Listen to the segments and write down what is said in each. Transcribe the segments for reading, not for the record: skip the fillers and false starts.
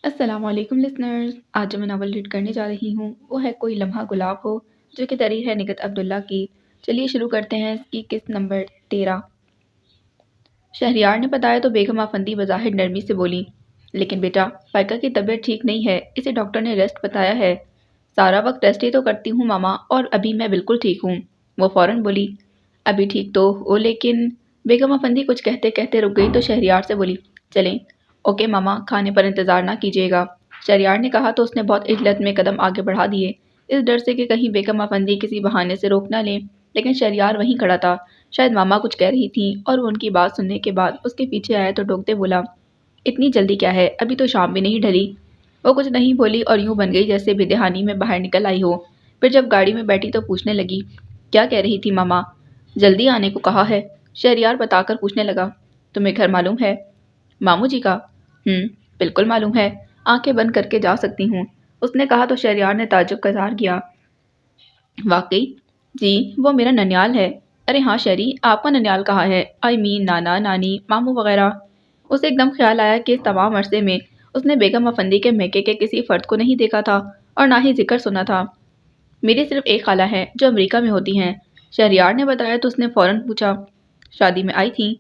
السلام علیکم لسنرز، آج جو میں ناول ریڈ کرنے جا رہی ہوں وہ ہے کوئی لمحہ گلاب ہو، جو کہ تحریر ہے نگہت عبداللہ کی۔ چلیے شروع کرتے ہیں اس کی قسط نمبر 13۔ شہریار نے بتایا تو بیگم آفندی بظاہر نرمی سے بولی، لیکن بیٹا فائقہ کی طبیعت ٹھیک نہیں ہے، اسے ڈاکٹر نے ریسٹ بتایا ہے۔ سارا وقت ریسٹ ہی تو کرتی ہوں ماما، اور ابھی میں بالکل ٹھیک ہوں۔ وہ فوراً بولی، ابھی ٹھیک تو ہو لیکن… بیگم آفندی کچھ کہتے کہتے رک گئی تو شہریار سے بولی، چلیں۔ اوکے ماما، کھانے پر انتظار نہ کیجیے گا۔ شہریار نے کہا تو اس نے بہت عجلت میں قدم آگے بڑھا دیے، اس ڈر سے کہ کہیں بیگم آفندی کسی بہانے سے روک نہ لیں، لیکن شہریار وہیں کھڑا تھا۔ شاید ماما کچھ کہہ رہی تھیں اور وہ ان کی بات سننے کے بعد اس کے پیچھے آیا تو ٹوکتے بولا، اتنی جلدی کیا ہے، ابھی تو شام بھی نہیں ڈھلی۔ وہ کچھ نہیں بولی اور یوں بن گئی جیسے بے دہانی میں باہر نکل آئی ہو۔ پھر جب گاڑی میں بیٹھی تو پوچھنے لگی، کیا کہہ رہی تھی ماما؟ جلدی آنے کو کہا ہے۔ شہریار بتا کر پوچھنے لگا، تمہیں گھر معلوم ہے؟ ماموں جی کا؟ بالکل معلوم ہے، آنکھیں بند کر کے جا سکتی ہوں، اس نے کہا تو شہریار نے تعجب کا اظہار کیا۔ واقعی؟ جی، وہ میرا ننیال ہے۔ ارے ہاں شہری، آپ کا ننیال کہاں ہے؟ آئی مین نانا، نانی، ماموں وغیرہ۔ اسے ایک دم خیال آیا کہ اس تمام عرصے میں اس نے بیگم آفندی کے میکے کے کسی فرد کو نہیں دیکھا تھا اور نہ ہی ذکر سنا تھا۔ میری صرف ایک خالہ ہے جو امریکہ میں ہوتی ہیں، شہریار نے بتایا تو اس نے فوراً پوچھا، شادی میں آئی تھیں؟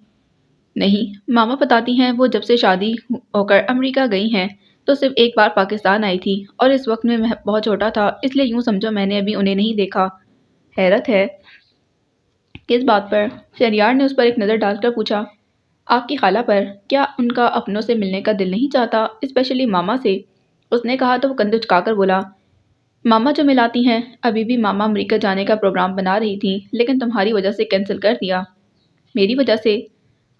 نہیں، ماما بتاتی ہیں وہ جب سے شادی ہو کر امریکہ گئی ہیں تو صرف ایک بار پاکستان آئی تھی، اور اس وقت میں بہت چھوٹا تھا، اس لیے یوں سمجھو میں نے ابھی انہیں نہیں دیکھا۔ حیرت ہے۔ کس بات پر؟ شہریار نے اس پر ایک نظر ڈال کر پوچھا، آپ کی خالہ پر۔ کیا ان کا اپنوں سے ملنے کا دل نہیں چاہتا، اسپیشلی ماما سے؟ اس نے کہا تو وہ کندھے جھکا کر بولا، ماما جو ملاتی ہیں، ابھی بھی ماما امریکہ جانے کا پروگرام بنا رہی تھیں لیکن تمہاری وجہ سے کینسل کر دیا۔ میری وجہ سے؟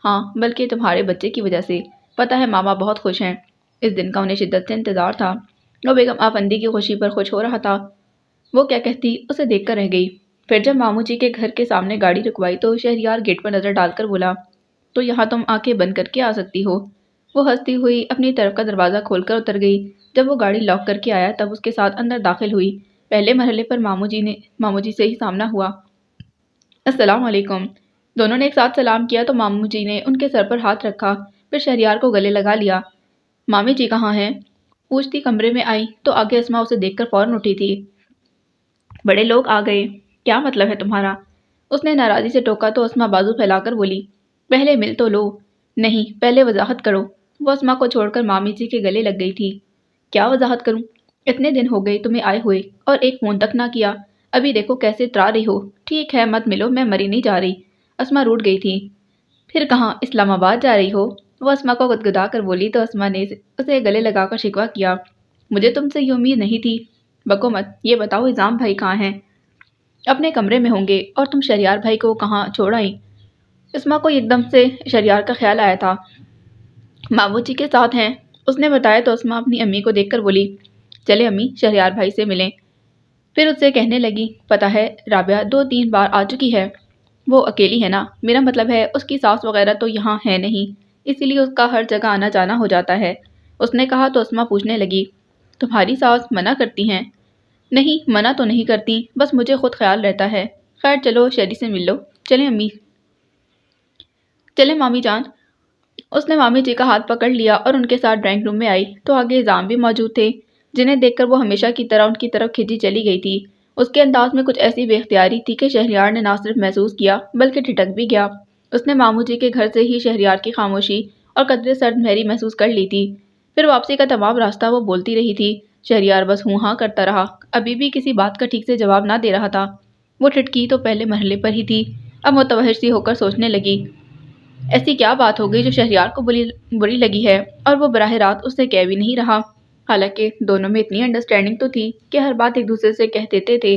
ہاں، بلکہ تمہارے بچے کی وجہ سے۔ پتہ ہے ماما بہت خوش ہیں، اس دن کا انہیں شدت سے انتظار تھا۔ وہ بیگم آفندی کی خوشی پر خوش ہو رہا تھا۔ وہ کیا کہتی اسے دیکھ کر رہ گئی۔ پھر جب ماموں جی کے گھر کے سامنے گاڑی رکوائی تو شہریار گیٹ پر نظر ڈال کر بولا، تو یہاں تم آنکھیں بند کر کے آ سکتی ہو۔ وہ ہنستی ہوئی اپنی طرف کا دروازہ کھول کر اتر گئی۔ جب وہ گاڑی لاک کر کے آیا تب اس کے ساتھ اندر داخل ہوئی۔ پہلے مرحلے پر ماموں جی سے ہی سامنا ہوا۔ السلام علیکم۔ دونوں نے ایک ساتھ سلام کیا تو ماموں جی نے ان کے سر پر ہاتھ رکھا، پھر شہریار کو گلے لگا لیا۔ مامی جی کہاں ہیں؟ پوچھتی کمرے میں آئی تو آگے اسما اسے دیکھ کر فوراً اٹھی تھی۔ بڑے لوگ آ گئے، کیا مطلب ہے تمہارا؟ اس نے ناراضی سے ٹوکا تو اسما بازو پھیلا کر بولی، پہلے مل تو لو۔ نہیں، پہلے وضاحت کرو۔ وہ اسما کو چھوڑ کر مامی جی کے گلے لگ گئی تھی۔ کیا وضاحت کروں؟ اتنے دن ہو گئے تمہیں آئے ہوئے اور ایک فون تک نہ کیا، ابھی دیکھو کیسے اترا رہی ہو۔ ٹھیک ہے مت ملو، میں مری نہیں جا رہی۔ اسما روٹھ گئی تھی۔ پھر کہاں، اسلام آباد جا رہی ہو؟ وہ اسما کو گدگدا کر بولی تو اسما نے اسے گلے لگا کر شکوہ کیا، مجھے تم سے یہ امید نہیں تھی۔ بکو مت، یہ بتاؤ اظام بھائی کہاں ہیں؟ اپنے کمرے میں ہوں گے، اور تم شہریار بھائی کو کہاں چھوڑ آئی؟ اسما کو ایک دم سے شہریار کا خیال آیا تھا۔ ماموں جی کے ساتھ ہیں، اس نے بتایا تو اسما اپنی امی کو دیکھ کر بولی، چلے امی شہریار بھائی سے ملیں۔ پھر اس سے کہنے لگی، پتہ ہے رابعہ 2-3 بار آ چکی ہے۔ وہ اکیلی ہے نا، میرا مطلب ہے اس کی ساس وغیرہ تو یہاں ہے نہیں، اسی لیے اس کا ہر جگہ آنا جانا ہو جاتا ہے۔ اس نے کہا تو اسما پوچھنے لگی، تمہاری ساس منع کرتی ہیں؟ نہیں، منع تو نہیں کرتی، بس مجھے خود خیال رہتا ہے۔ خیر چلو شیری سے مل لو، چلیں امی۔ چلیں مامی جان۔ اس نے مامی جی کا ہاتھ پکڑ لیا اور ان کے ساتھ ڈرائنگ روم میں آئی تو آگے اظام بھی موجود تھے، جنہیں دیکھ کر وہ ہمیشہ کی طرح ان کی طرف کھینچی چلی گئی تھی۔ اس کے انداز میں کچھ ایسی بے اختیاری تھی کہ شہریار نے نہ صرف محسوس کیا بلکہ ٹھٹک بھی گیا۔ اس نے ماموں جی کے گھر سے ہی شہریار کی خاموشی اور قدرے سرد مہری محسوس کر لی تھی۔ پھر واپسی کا تمام راستہ وہ بولتی رہی تھی، شہریار بس ہوں ہاں کرتا رہا، ابھی بھی کسی بات کا ٹھیک سے جواب نہ دے رہا تھا۔ وہ ٹھٹکی تو پہلے مرحلے پر ہی تھی، اب متوحش سی ہو کر سوچنے لگی، ایسی کیا بات ہو گئی جو شہریار کو بری لگی ہے اور وہ براہ راست اس سے کہہ بھی نہیں رہا۔ حالانکہ دونوں میں اتنی انڈرسٹینڈنگ تو تھی کہ ہر بات ایک دوسرے سے کہہ دیتے تھے۔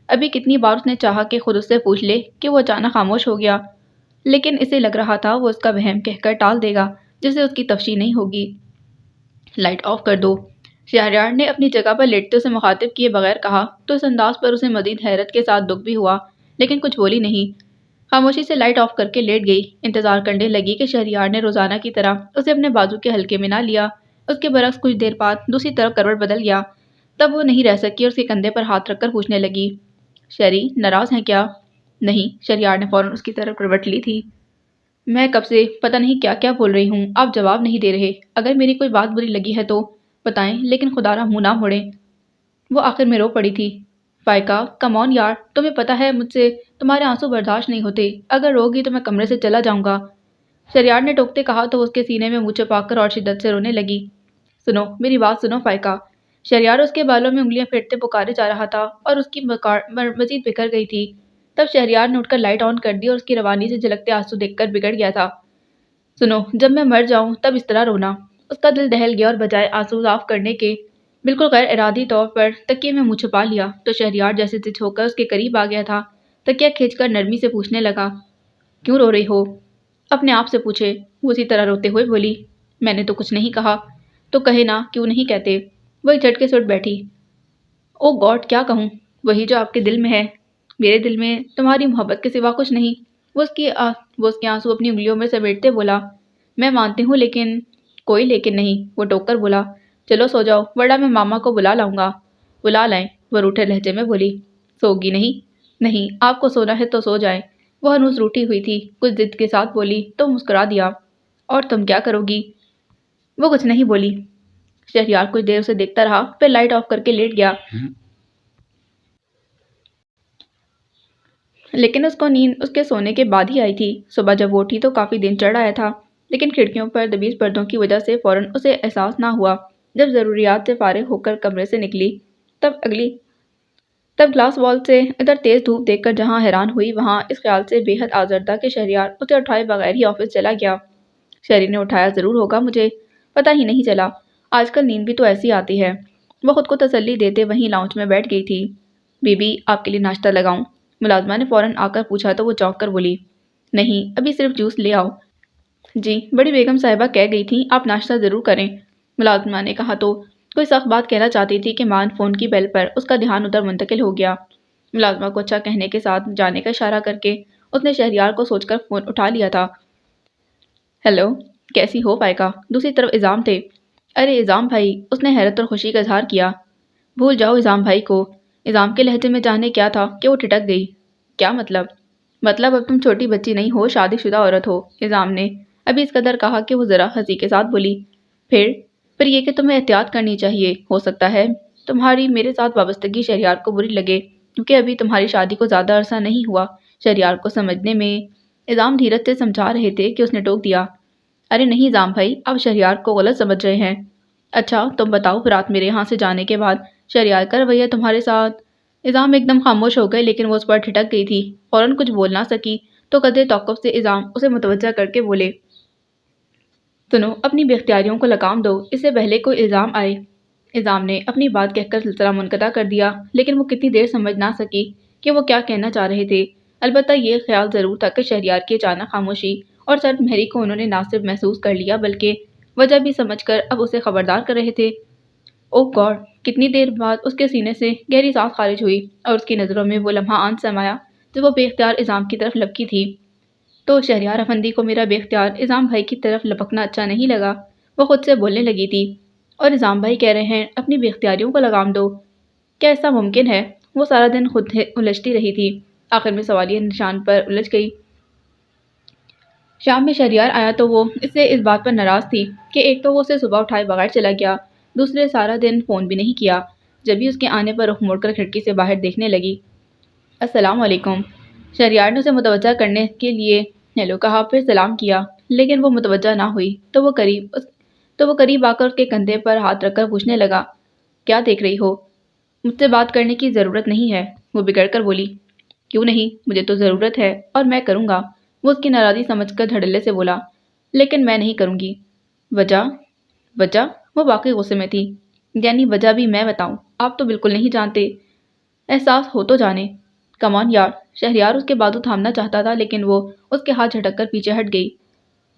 ابھی کتنی بار اس نے چاہا کہ خود اس سے پوچھ لے کہ وہ اچانک خاموش ہو گیا، لیکن اسے لگ رہا تھا وہ اس کا وہم کہہ کر ٹال دے گا جس سے اس کی تفشی نہیں ہوگی۔ لائٹ آف کر دو، شہریار نے اپنی جگہ پر لیٹتے اسے مخاطب کیے بغیر کہا تو اس انداز پر اسے مزید حیرت کے ساتھ دکھ بھی ہوا، لیکن کچھ بولی نہیں۔ خاموشی سے لائٹ آف کر کے لیٹ گئی، انتظار کرنے لگی کہ شہریار نے روزانہ کی طرح اسے اپنے بازو کے حلقے میں نہ لیا۔ اس کے برعکس کچھ دیر بعد دوسری طرف کروٹ بدل گیا، تب وہ نہیں رہ سکی اور اس کے کندھے پر ہاتھ رکھ کر پوچھنے لگی، شہری ناراض ہیں کیا؟ نہیں، شہریار نے فوراً اس کی طرف کروٹ لی تھی۔ میں کب سے پتہ نہیں کیا کیا بول رہی ہوں، آپ جواب نہیں دے رہے، اگر میری کوئی بات بری لگی ہے تو بتائیں لیکن خدا را منہ نہ موڑیں۔ وہ آخر میں رو پڑی تھی۔ فائقہ کم آن یار، تمہیں پتہ ہے مجھ سے تمہارے آنسو برداشت نہیں ہوتے، اگر روگی تو میں کمرے سے چلا جاؤں گا۔ شہریار نے ٹوکتے کہا تو اس کے سینے میں منہ چھپا کر اور شدت سے رونے لگی۔ سنو میری بات سنو فائقہ۔ شہریار اس کے بالوں میں انگلیاں پھیرتے پکارے جا رہا تھا اور اس کی مزید بکھر گئی تھی۔ تب شہریار نے اٹھ کر لائٹ آن کر دی اور اس کی روانی سے جھلکتے آنسو دیکھ کر بگڑ گیا تھا۔ سنو جب میں مر جاؤں تب اس طرح رونا۔ اس کا دل دہل گیا اور بجائے آنسو صاف کرنے کے بالکل غیر ارادی طور پر تکیے میں منہ چھپا لیا تو شہریار جیسے زد ہو کر اس کے قریب آ گیا تھا۔ تکیہ کھینچ کر نرمی سے پوچھنے لگا، کیوں رو رہی ہو؟ اپنے آپ سے پوچھے۔ وہ اسی طرح روتے ہوئے بولی، میں نے تو کچھ نہیں کہا۔ تو کہے نا، کیوں نہیں کہتے؟ وہی جھٹکے سے اٹھ بیٹھی۔ او گاڈ کیا کہوں؟ وہی جو آپ کے دل میں ہے۔ میرے دل میں تمہاری محبت کے سوا کچھ نہیں۔ وہ اس کے آنسو اپنی انگلیوں میں سمیٹتے بولا، میں مانتی ہوں لیکن… کوئی لیکن نہیں، وہ ٹوک کر بولا، چلو سو جاؤ ورنہ میں ماما کو بلا لاؤں گا۔ بلا لائیں، وہ روٹھے لہجے میں بولی۔ سوگی نہیں؟ نہیں، آپ کو سونا ہے تو سو جائیں۔ وہ ہنوز روٹھی ہوئی تھی، کچھ ضد کے ساتھ بولی تو مسکرا دیا۔ اور تم کیا کرو گی؟ وہ کچھ نہیں بولی۔ شہریار کچھ دیر اسے دیکھتا رہا، پھر لائٹ آف کر کے لیٹ گیا۔ لیکن اس کو نیند اس کے سونے کے بعد ہی آئی تھی۔ صبح جب وہ اٹھی تو کافی دن چڑھ آیا تھا، لیکن کھڑکیوں پر دبیز پردوں کی وجہ سے فوراً اسے احساس نہ ہوا۔ جب ضروریات سے فارغ ہو کر کمرے سے نکلی تب گلاس وال سے ادھر تیز دھوپ دیکھ کر جہاں حیران ہوئی وہاں اس خیال سے بے حد آزردہ کہ شہریار اسے اٹھائے بغیر ہی آفس چلا گیا۔ شہری نے اٹھایا ضرور ہوگا، مجھے پتہ ہی نہیں چلا۔ آج کل نیند بھی تو ایسی آتی ہے۔ وہ خود کو تسلی دیتے وہیں لاؤنج میں بیٹھ گئی تھی۔ بی بی آپ کے لیے ناشتہ لگاؤں؟ ملازمہ نے فوراً آ کر پوچھا تو وہ چونک کر بولی، نہیں ابھی صرف جوس لے آؤ۔ جی بڑی بیگم صاحبہ کہہ گئی تھیں آپ ناشتہ ضرور کریں، ملازمہ نے کہا تو کوئی سخت بات کہنا چاہتی تھی کہ مان فون کی بیل پر اس کا دھیان ادھر منتقل ہو گیا۔ ملازمہ کو اچھا کہنے کے ساتھ جانے کا اشارہ کر کے اس نے شہریار کو سوچ کر فون اٹھا لیا تھا۔ ہیلو، کیسی ہو فائقہ؟ دوسری طرف اعظام تھے۔ ارے اعظام بھائی، اس نے حیرت اور خوشی کا اظہار کیا۔ بھول جاؤ اعظام بھائی کو۔ اعظام کے لہجے میں جانے کیا تھا کہ وہ ٹھٹک گئی۔ کیا مطلب؟ مطلب اب تم چھوٹی بچی نہیں ہو، شادی شدہ عورت ہو، اعظام نے ابھی اس قدر کہا کہ وہ ذرا ہنسی کے ساتھ بولی۔ پھر یہ کہ تمہیں احتیاط کرنی چاہیے، ہو سکتا ہے تمہاری میرے ساتھ وابستگی شہریار کو بری لگے کیونکہ ابھی تمہاری شادی کو زیادہ عرصہ نہیں ہوا۔ شہریار کو سمجھنے میں اعظام دھیرج سے سمجھا رہے تھے کہ اس نے ٹوک دیا، ارے نہیں اعظام بھائی، آپ شہریار کو غلط سمجھ رہے ہیں۔ اچھا تم بتاؤ، رات میرے یہاں سے جانے کے بعد شہریار کا رویہ تمہارے ساتھ… اعظام ایک دم خاموش ہو گئے لیکن وہ اس پر ٹھٹک گئی تھی، فوراً کچھ بول نہ سکی تو قدرے توقف سے اعظام اسے متوجہ کر کے بولے، سنو اپنی بے اختیاریوں کو لگام دو، اس سے پہلے کوئی الزام آئے۔ اعظام نے اپنی بات کہہ کر سلسلہ منقطع کر دیا، لیکن وہ کتنی دیر سمجھ نہ سکی کہ وہ کیا کہنا چاہ رہے تھے۔ البتہ یہ خیال ضرور تھا کہ شہریار کی اچانک خاموشی اور سرد مہری کو انہوں نے نہ صرف محسوس کر لیا بلکہ وجہ بھی سمجھ کر اب اسے خبردار کر رہے تھے۔ اوہ گاڈ! کتنی دیر بعد اس کے سینے سے گہری سانس خارج ہوئی اور اس کی نظروں میں وہ لمحہ آن سمایا جب وہ بے اختیار اعظام کی طرف لپکی تھی۔ تو شہریار افندی کو میرا بے اختیار اعظام بھائی کی طرف لپکنا اچھا نہیں لگا۔ وہ خود سے بولنے لگی تھی، اور اعظام بھائی کہہ رہے ہیں اپنی بے اختیاریوں کو لگام دو، کیا ایسا ممکن ہے؟ وہ سارا دن خود الجھتی رہی تھی، آخر میں سوالیہ نشان پر الجھ گئی۔ شام میں شہریار آیا تو وہ اس سے اس بات پر ناراض تھی کہ ایک تو وہ اسے صبح اٹھائے بغیر چلا گیا، دوسرے سارا دن فون بھی نہیں کیا۔ جبھی اس کے آنے پر رخ موڑ کر کھڑکی سے باہر دیکھنے لگی۔ السلام علیکم۔ شہریار نے اسے متوجہ کرنے کے لیے ہیلو کہا، پھر سلام کیا، لیکن وہ متوجہ نہ ہوئی تو وہ قریب آ کر اس کے کندھے پر ہاتھ رکھ کر پوچھنے لگا، کیا دیکھ رہی ہو؟ مجھ سے بات کرنے کی ضرورت نہیں ہے، وہ بگڑ کر بولی۔ کیوں نہیں؟ مجھے تو ضرورت ہے اور میں کروں گا، وہ اس کی ناراضی سمجھ کر دھڑلے سے بولا، لیکن میں نہیں کروں گی۔ وجہ؟ وہ واقعی غصے میں تھی۔ یعنی وجہ بھی میں بتاؤں؟ آپ تو بالکل نہیں جانتے۔ احساس ہو تو جانے۔ کم آن یار۔ شہریار اس کے بازو تھامنا چاہتا تھا لیکن وہ اس کے ہاتھ جھٹک کر پیچھے ہٹ گئی۔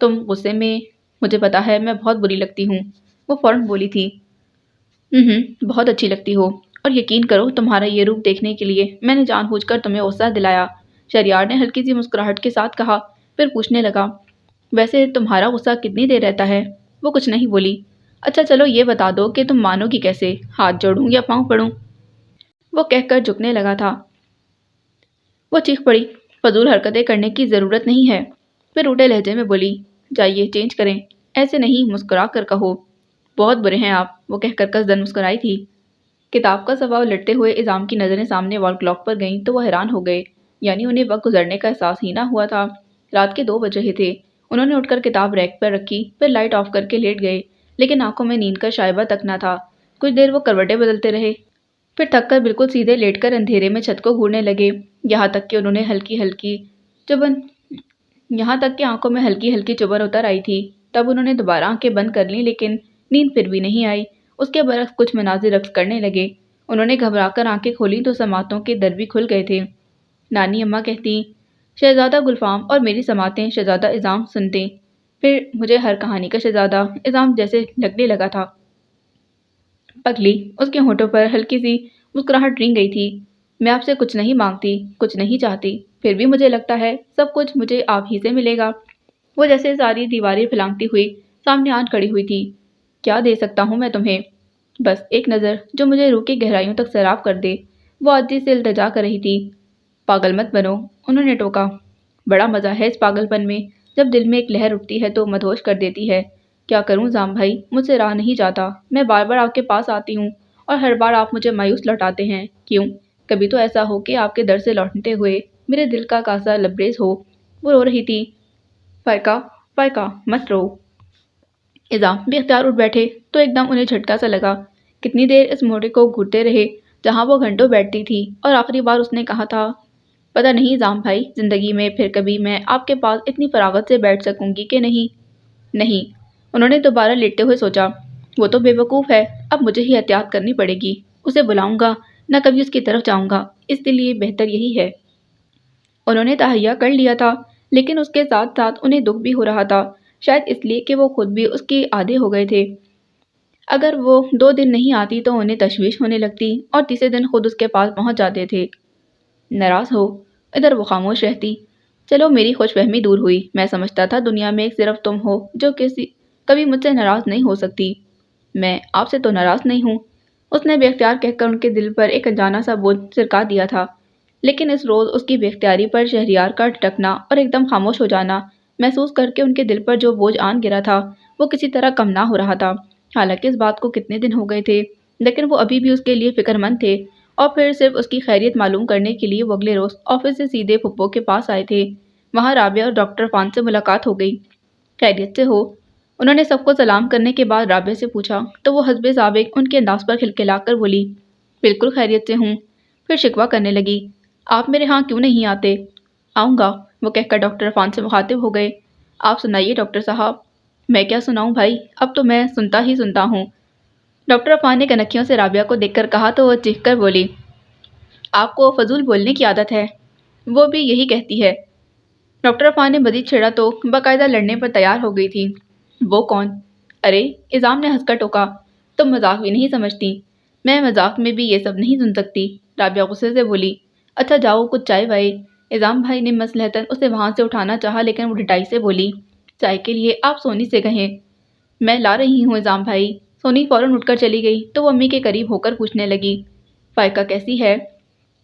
تم غصے میں؟ مجھے پتا ہے میں بہت بری لگتی ہوں، وہ فوراً بولی تھی۔ بہت اچھی لگتی ہو، اور یقین کرو تمہارا یہ روپ دیکھنے کے لیے میں نے جان بوجھ کر تمہیں غصہ دلایا، شہریار نے ہلکی سی مسکراہٹ کے ساتھ کہا، پھر پوچھنے لگا، ویسے تمہارا غصہ کتنی دیر رہتا ہے؟ وہ کچھ نہیں بولی۔ اچھا چلو یہ بتا دو کہ تم مانو گی کیسے، ہاتھ جوڑوں یا پاؤں پڑوں؟ وہ کہہ کر جھکنے لگا تھا۔ وہ چیخ پڑی، فضول حرکتیں کرنے کی ضرورت نہیں ہے، پھر روٹے لہجے میں بولی، جائیے چینج کریں، ایسے نہیں مسکرا کر کہو۔ بہت برے ہیں آپ، وہ کہہ کر قصدن مسکرائی تھی۔ کتاب کا صفحہ لٹتے ہوئے اعظام کی نظریں سامنے وال کلاک پر گئیں تو وہ حیران ہو گئے، یعنی انہیں وقت گزرنے کا احساس ہی نہ ہوا تھا۔ رات کے 2 بج رہے تھے۔ انہوں نے اٹھ کر کتاب ریک پر رکھی، پھر لائٹ آف کر کے لیٹ گئے، لیکن آنکھوں میں نیند کا شائبہ تک نہ تھا۔ کچھ دیر وہ کروٹیں بدلتے رہے، پھر تھک کر بالکل سیدھے لیٹ کر اندھیرے میں چھت کو گھورنے لگے، یہاں تک کہ انہوں نے یہاں تک کہ آنکھوں میں ہلکی ہلکی چبھن اتر آئی تھی۔ تب انہوں نے دوبارہ آنکھیں بند کر لیں، لیکن نیند پھر بھی نہیں آئی۔ اس کے برعکس کچھ مناظر رقص کرنے لگے۔ انہوں نے گھبرا کر آنکھیں کھولیں تو سماعتوں کے در بھی کھل گئے تھے۔ نانی اماں کہتی، شہزادہ گلفام اور میری سماعتیں شہزادہ اعظام سنتے، پھر مجھے ہر کہانی کا شہزادہ اعظام جیسے لگنے لگا تھا۔ پگلی، اس کے ہونٹوں پر ہلکی سی مسکراہٹ رنگ گئی تھی۔ میں آپ سے کچھ نہیں مانگتی، کچھ نہیں چاہتی، پھر بھی مجھے لگتا ہے سب کچھ مجھے آپ ہی سے ملے گا۔ وہ جیسے ساری دیواریں پھلانگتی ہوئی سامنے آن کھڑی ہوئی تھی۔ کیا دے سکتا ہوں میں تمہیں؟ بس ایک نظر جو مجھے روح کی گہرائیوں تک سیراب کر دے، وہ عاجزی سے التجا کر رہی تھی۔ پاگل مت بنو، انہوں نے ٹوکا۔ بڑا مزہ ہے اس پاگل پن میں، جب دل میں ایک لہر اٹھتی ہے تو مدہوش کر دیتی ہے۔ کیا کروں زام بھائی، مجھ سے رہا نہیں جاتا۔ میں بار بار آپ کے پاس آتی ہوں اور ہر بار آپ مجھے مایوس لوٹاتے ہیں۔ کیوں؟ کبھی تو ایسا ہو کہ آپ کے در سے لوٹتے ہوئے میرے دل کا کاسا لبریز ہو۔ وہ رو رہی تھی۔ فائقہ مت رو۔ اعظام بے اختیار اٹھ بیٹھے تو ایک دم انہیں جھٹکا سا لگا۔ کتنی دیر اس موڑے کو گھورتے رہے جہاں وہ گھنٹوں بیٹھتی تھی، اور آخری بار اس نے کہا تھا، پتہ نہیں اعظام بھائی، زندگی میں پھر کبھی میں آپ کے پاس اتنی فراغت سے بیٹھ سکوں گی کہ نہیں۔ انہوں نے دوبارہ لیٹتے ہوئے سوچا، وہ تو بے وقوف ہے، اب مجھے ہی احتیاط کرنی پڑے گی۔ اسے بلاؤں گا، نہ کبھی اس کی طرف جاؤں گا، اس کے لیے بہتر یہی ہے۔ انہوں نے تہیہ کر لیا تھا، لیکن اس کے ساتھ ساتھ انہیں دکھ بھی ہو رہا تھا، شاید اس لیے کہ وہ خود بھی اس کے عادی ہو گئے تھے۔ اگر وہ 2 دن نہیں آتی تو انہیں تشویش ہونے لگتی، اور تیسرے دن خود اس کے پاس پہنچ جاتے تھے۔ ناراض ہو؟ ادھر وہ خاموش رہتی۔ چلو میری خوش فہمی دور ہوئی، میں سمجھتا تھا دنیا میں ایک صرف تم ہو جو کبھی مجھ سے ناراض نہیں ہو سکتی۔ میں آپ سے تو ناراض نہیں ہوں، اس نے بے اختیار کہہ کر ان کے دل پر ایک انجانا سا بوجھ سرکا دیا تھا، لیکن اس روز اس کی بے اختیاری پر شہریار کا ٹھٹکنا اور ایک دم خاموش ہو جانا محسوس کر کے ان کے دل پر جو بوجھ آن گرا تھا وہ کسی طرح کم نہ ہو رہا تھا۔ حالانکہ اس بات کو کتنے دن ہو گئے تھے، لیکن وہ ابھی بھی اس کے لیے فکر مند تھے، اور پھر صرف اس کی خیریت معلوم کرنے کے لیے وہ اگلے روز آفس سے سیدھے پھپھو کے پاس آئے تھے۔ وہاں رابعہ اور ڈاکٹر عرفان سے ملاقات ہو گئی۔ خیریت سے ہو؟ انہوں نے سب کو سلام کرنے کے بعد رابعہ سے پوچھا تو وہ حسب سابق ان کے انداز پر کھلکھلا کر بولی، بالکل خیریت سے ہوں۔ پھر شکوہ کرنے لگی، آپ میرے ہاں کیوں نہیں آتے؟ آؤں گا، وہ کہہ کر ڈاکٹر عرفان سے مخاطب ہو گئے۔ آپ سنائیے ڈاکٹر صاحب۔ میں کیا سناؤں بھائی، اب تو میں سنتا ہی سنتا ہوں، ڈاکٹر عرفان نے کنکھیوں سے رابعہ کو دیکھ کر کہا تو وہ چیخ کر بولی، آپ کو فضول بولنے کی عادت ہے، وہ بھی یہی کہتی ہے۔ ڈاکٹر عرفان نے مزید چھیڑا تو باقاعدہ لڑنے پر تیار ہو گئی تھی۔ وہ کون؟ ارے، اعظام نے ہنس کر ٹوکا، تم مذاق بھی نہیں سمجھتی، میں مذاق میں بھی یہ سب نہیں سن سکتی۔ رابعہ غصے سے بولی، اچھا جاؤ کچھ چائے وائے۔ اعظام بھائی نے مصلحتاً اسے وہاں سے اٹھانا چاہا، لیکن وہ ڈٹائی سے بولی، چائے کے لیے آپ سونی سے کہیں۔ میں لا رہی ہوں اعظام بھائی۔ سونی فوراً اٹھ کر چلی گئی تو وہ امی کے قریب ہو کر پوچھنے لگی، فائقہ کیسی ہے؟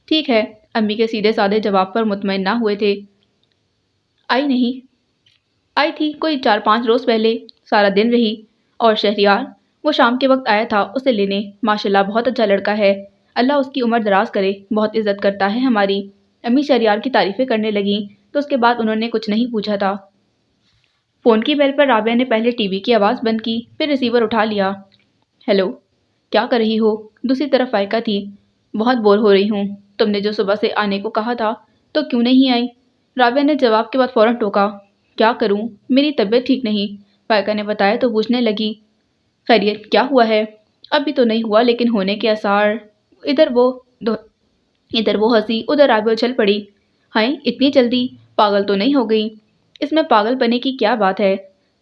ٹھیک ہے، امی کے سیدھے سادے جواب پر مطمئن نہ ہوئے تھے۔ آئی نہیں؟ آئی تھی کوئی 4-5 روز پہلے، سارا دن رہی۔ اور شہریار؟ وہ شام کے وقت آیا تھا اسے لینے، ماشاءاللہ بہت اچھا لڑکا ہے، اللہ اس کی عمر دراز کرے، بہت عزت کرتا ہے ہماری۔ امی شہریار کی تعریفیں کرنے لگیں تو اس کے بعد انہوں نے کچھ نہیں پوچھا تھا۔ فون کی بیل پر رابعہ نے پہلے ٹی وی کی آواز بند کی، پھر ریسیور اٹھا لیا۔ ہیلو، کیا کر رہی ہو؟ دوسری طرف فائقہ تھی۔ بہت بور ہو رہی ہوں، تم نے جو صبح سے آنے کو کہا تھا تو کیوں نہیں آئی؟ رابعہ نے جواب کے بعد فوراً ٹوکا، کیا کروں، میری طبیعت ٹھیک نہیں، فائقہ نے بتایا تو پوچھنے لگی، خیریت کیا ہوا ہے؟ ابھی تو نہیں ہوا لیکن ہونے کے آثار۔ ادھر وہ ہنسی، ادھر رابعہ اچھل پڑی، ہائے اتنی جلدی، پاگل تو نہیں ہو گئی؟ اس میں پاگل پنے کی کیا بات ہے؟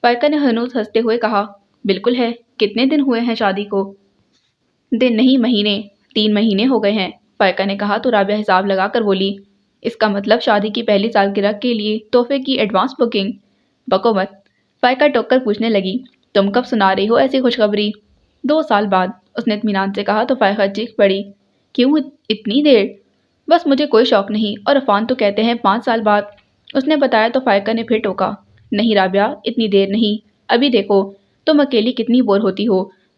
فائقہ نے ہنوز ہنستے ہوئے کہا، بالکل ہے، کتنے دن ہوئے ہیں شادی کو؟ دن نہیں مہینے، 3 مہینے ہو گئے ہیں، فائقہ نے کہا تو رابعہ حساب لگا کر بولی، اس کا مطلب شادی کی پہلی سالگرہ کے لیے تحفے کی ایڈوانس بکنگ؟ بکو مت، فائقہ ٹوک کر پوچھنے لگی، تم کب سنا رہی ہو ایسی خوشخبری؟ 2 سال بعد، اس نے اطمینان سے کہا تو فائقہ چیخ پڑی، کیوں اتنی دیر؟ بس مجھے کوئی شوق نہیں، اور عرفان تو کہتے ہیں 5 سال بعد، اس نے بتایا تو فائقہ نے پھر ٹوکا، نہیں رابعہ اتنی دیر نہیں، ابھی دیکھو تم اکیلی کتنی بور ہوتی ہو،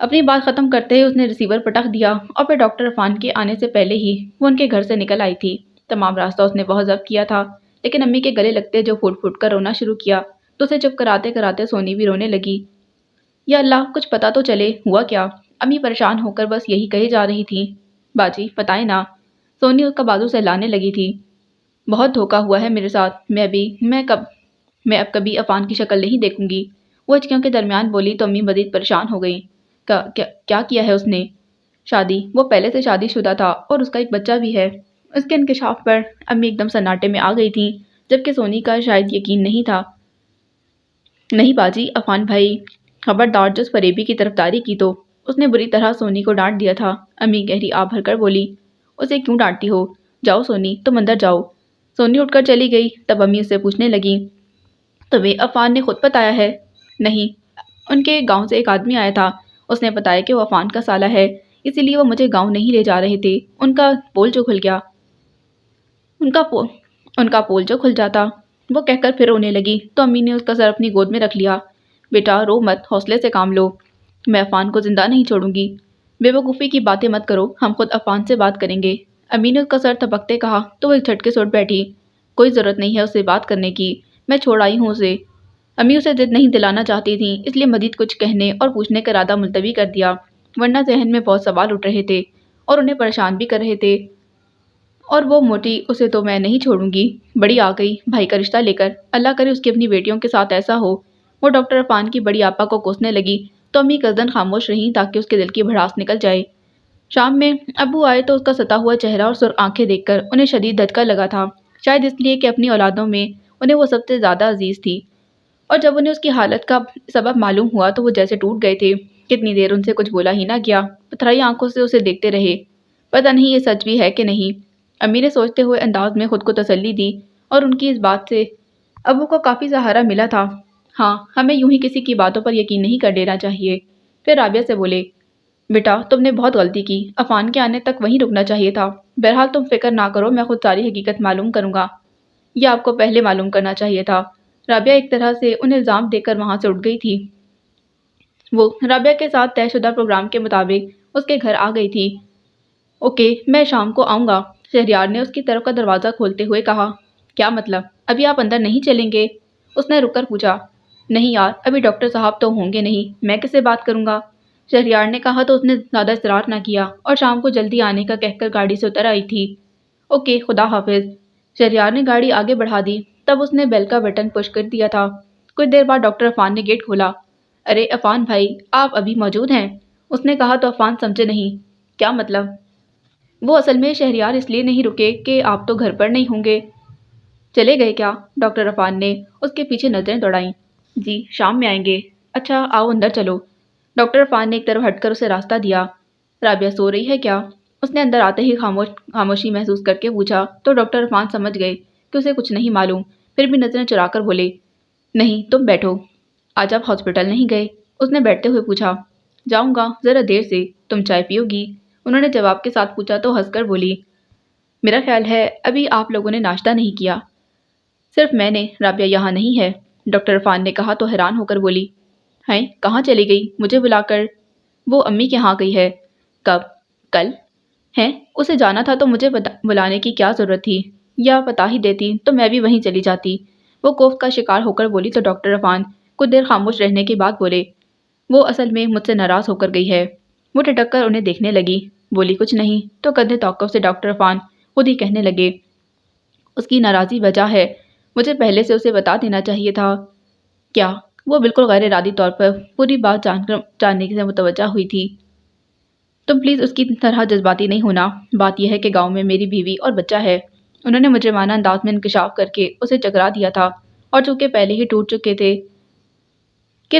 اپنی بات ختم کرتے ہی اس نے ریسیور پٹک دیا اور پھر ڈاکٹر عرفان کے آنے سے پہلے ہی وہ ان کے گھر سے نکل آئی تھی۔ تمام راستہ اس نے بہت ضبط کیا تھا، لیکن امی کے گلے لگتے جو پھوٹ پھوٹ کر رونا شروع کیا تو اسے چپ کراتے کراتے سونی بھی رونے لگی۔ یا اللہ، کچھ پتا تو چلے ہوا کیا؟ امی پریشان ہو کر بس یہی کہے جا رہی تھی۔ باجی بتائیں نا، سونی اس کا بازو سہلانے لگی تھی۔ بہت دھوکا ہوا ہے میرے ساتھ، میں اب کبھی عفان کی شکل نہیں دیکھوں گی۔ وہ ہچکیوں کے درمیان بولی تو امی مزید پریشان ہو گئی۔ کیا کیا ہے اس نے؟ شادی، وہ پہلے سے شادی شدہ تھا اور اس کا ایک بچہ بھی ہے۔ اس کے انکشاف پر امی ایک دم سناٹے میں آ گئی تھیں، جبکہ سونی کا شاید یقین نہیں تھا۔ نہیں باجی، عفان بھائی، خبردار جو اس فریبی کی طرفداری کی تو اس نے بری طرح سونی کو ڈانٹ دیا تھا۔ امی گہری آہ بھر کر بولی، اسے کیوں ڈانٹتی ہو؟ جاؤ سونی، تم اندر جاؤ۔ سونی اٹھ کر چلی گئی۔ تب امی اسے پوچھنے لگی، تمہیں عفان نے خود بتایا ہے؟ نہیں، ان کے گاؤں سے ایک آدمی آیا تھا، اس نے بتایا کہ وہ عفان کا سالہ ہے، اسی لیے وہ مجھے گاؤں نہیں لے جا رہے تھے۔ ان کا پول جو کھل جاتا، وہ کہہ کر پھر رونے لگی تو امی نے اس کا سر اپنی گود میں رکھ لیا۔ بیٹا رو مت، حوصلے سے کام لو، میں عفان کو زندہ نہیں چھوڑوں گی۔ بے وقوفی کی باتیں مت کرو، ہم خود عفان سے بات کریں گے۔ امی نے اس کا سر تھپکتے کہا تو وہ ایک جھٹکے سے اٹھ بیٹھی۔ کوئی ضرورت نہیں ہے اس سے بات کرنے کی، میں چھوڑ آئی ہوں اسے۔ امی اسے ضد نہیں دلانا چاہتی تھیں، اس لیے مزید کچھ کہنے اور پوچھنے کا ارادہ ملتوی کر دیا، ورنہ ذہن میں بہت سوال اٹھ رہے تھے اور انہیں پریشان بھی کر رہے تھے۔ اور وہ موٹی، اسے تو میں نہیں چھوڑوں گی، بڑی آ گئی بھائی کا رشتہ لے کر، اللہ کرے اس کی اپنی بیٹیوں کے ساتھ ایسا ہو۔ وہ ڈاکٹر عرفان کی بڑی آپا کو کوسنے لگی تو امی قصدن خاموش رہیں تاکہ اس کے دل کی بھڑاس نکل جائے۔ شام میں ابو آئے تو اس کا ستا ہوا چہرہ اور سرخ آنکھیں دیکھ کر انہیں شدید دھچکا لگا تھا، شاید اس لیے کہ اپنی اولادوں میں انہیں وہ سب سے زیادہ عزیز تھی، اور جب انہیں اس کی حالت کا سبب معلوم ہوا تو وہ جیسے ٹوٹ گئے تھے۔ کتنی دیر ان سے کچھ بولا ہی نہ گیا، پتھرائی آنکھوں سے اسے دیکھتے رہے۔ پتہ نہیں یہ سچ بھی ہے کہ نہیں، امی نے سوچتے ہوئے انداز میں خود کو تسلی دی، اور ان کی اس بات سے ابو کو کافی سہارا ملا تھا۔ ہاں، ہمیں یوں ہی کسی کی باتوں پر یقین نہیں کر لینا چاہیے۔ پھر رابعہ سے بولے، بیٹا تم نے بہت غلطی کی، عفان کے آنے تک وہیں رکنا چاہیے تھا۔ بہرحال تم فکر نہ کرو، میں خود ساری حقیقت معلوم کروں گا۔ یہ آپ کو پہلے معلوم کرنا چاہیے تھا۔ رابعہ ایک طرح سے انہیں الزام دے کر وہاں سے اٹھ گئی تھی۔ وہ رابعہ کے ساتھ طے شدہ پروگرام کے مطابق اس کے گھر آ گئی تھی۔ اوکے، میں شام کو آؤں گا، شہریار نے اس کی طرف کا دروازہ کھولتے ہوئے کہا۔ کیا مطلب، ابھی آپ اندر نہیں چلیں گے؟ اس نے رک کر پوچھا۔ نہیں یار، ابھی ڈاکٹر صاحب تو ہوں گے نہیں، میں کس سے بات کروں گا؟ شہریار نے کہا تو اس نے زیادہ اصرار نہ کیا اور شام کو جلدی آنے کا کہہ کر گاڑی سے اتر آئی تھی۔ اوکے، خدا حافظ۔ شہریار نے گاڑی آگے بڑھا دی، تب اس نے بیل کا بٹن پش کر دیا تھا۔ کچھ دیر بعد ڈاکٹر عفان نے گیٹ کھولا۔ ارے عفان بھائی، آپ ابھی موجود ہیں؟ اس نے کہا تو عفان سمجھے نہیں۔ کیا مطلب؟ وہ اصل میں شہریار اس لیے نہیں رکے کہ آپ تو گھر پر نہیں ہوں گے۔ چلے گئے کیا؟ ڈاکٹر عفان نے اس کے پیچھے نظریں دوڑائیں۔ جی، شام میں آئیں گے۔ اچھا آؤ اندر چلو۔ ڈاکٹر عرفان نے ایک طرف ہٹ کر اسے راستہ دیا۔ رابعہ سو رہی ہے کیا؟ اس نے اندر آتے ہی خاموشی محسوس کر کے پوچھا تو ڈاکٹر عرفان سمجھ گئے کہ اسے کچھ نہیں معلوم، پھر بھی نظریں چرا کر بولے، نہیں تم بیٹھو۔ آج آپ ہاسپٹل نہیں گئے؟ اس نے بیٹھتے ہوئے پوچھا۔ جاؤں گا، ذرا دیر سے، تم چائے پیو گی؟ انہوں نے جواب کے ساتھ پوچھا تو ہنس کر بولی، میرا خیال ہے ابھی آپ لوگوں نے ناشتہ نہیں کیا۔ صرف میں نے، رابعہ یہاں نہیں ہے، ڈاکٹر عرفان نے کہا تو حیران ہو کر بولی، ہیں کہاں چلی گئی مجھے بلا کر؟ وہ امی کے ہاں گئی ہے۔ کب؟ کل؟ ہیں، اسے جانا تھا تو مجھے بلانے کی کیا ضرورت تھی؟ یا بتا ہی دیتی تو میں بھی وہیں چلی جاتی، وہ کوفت کا شکار ہو کر بولی تو ڈاکٹر عرفان کچھ دیر خاموش رہنے کے بعد بولے، وہ اصل میں مجھ سے ناراض ہو کر گئی ہے۔ وہ ٹھٹک کر انہیں دیکھنے لگی، بولی کچھ نہیں تو کندھے توقف سے ڈاکٹر عرفان خود ہی کہنے لگے، اس کی ناراضی وجہ ہے، مجھے پہلے سے اسے بتا دینا چاہیے تھا۔ کیا؟ وہ بالکل غیر ارادی طور پر پوری بات جاننے سے متوجہ ہوئی تھی۔ تم پلیز اس کی طرح جذباتی نہیں ہونا، بات یہ ہے کہ گاؤں میں میری بیوی اور بچہ ہے۔ انہوں نے مجرمانہ انداز میں انکشاف کر کے اسے چکرا دیا تھا، اور چونکہ پہلے ہی ٹوک چکے تھے کہ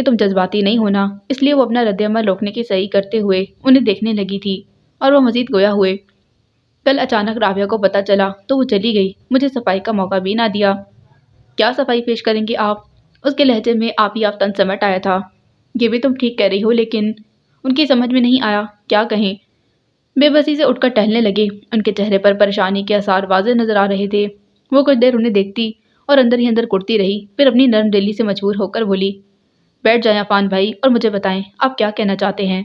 تم جذباتی نہیں ہونا، اس لیے وہ اپنا رد عمل روکنے کی صحیح کرتے ہوئے انہیں دیکھنے لگی تھی، اور وہ مزید گویا ہوئے، کل اچانک رابعہ کو پتہ چلا تو وہ چلی گئی، مجھے صفائی کا موقع بھی نہ دیا۔ کیا صفائی پیش کریں گے آپ؟ اس کے لہجے میں آپ ہی آپ تن سمٹ آیا تھا۔ یہ بھی تم ٹھیک کہہ رہی ہو، لیکن ان کی سمجھ میں نہیں آیا کیا کہیں۔ بے بسی سے اٹھ کر ٹہلنے لگے، ان کے چہرے پر پریشانی کے آثار واضح نظر آ رہے تھے۔ وہ کچھ دیر انہیں دیکھتی اور اندر ہی اندر کڑتی رہی، پھر اپنی نرم دلی سے مجبور ہو کر بولی، بیٹھ جائیں عفان بھائی اور مجھے بتائیں آپ کیا کہنا چاہتے ہیں۔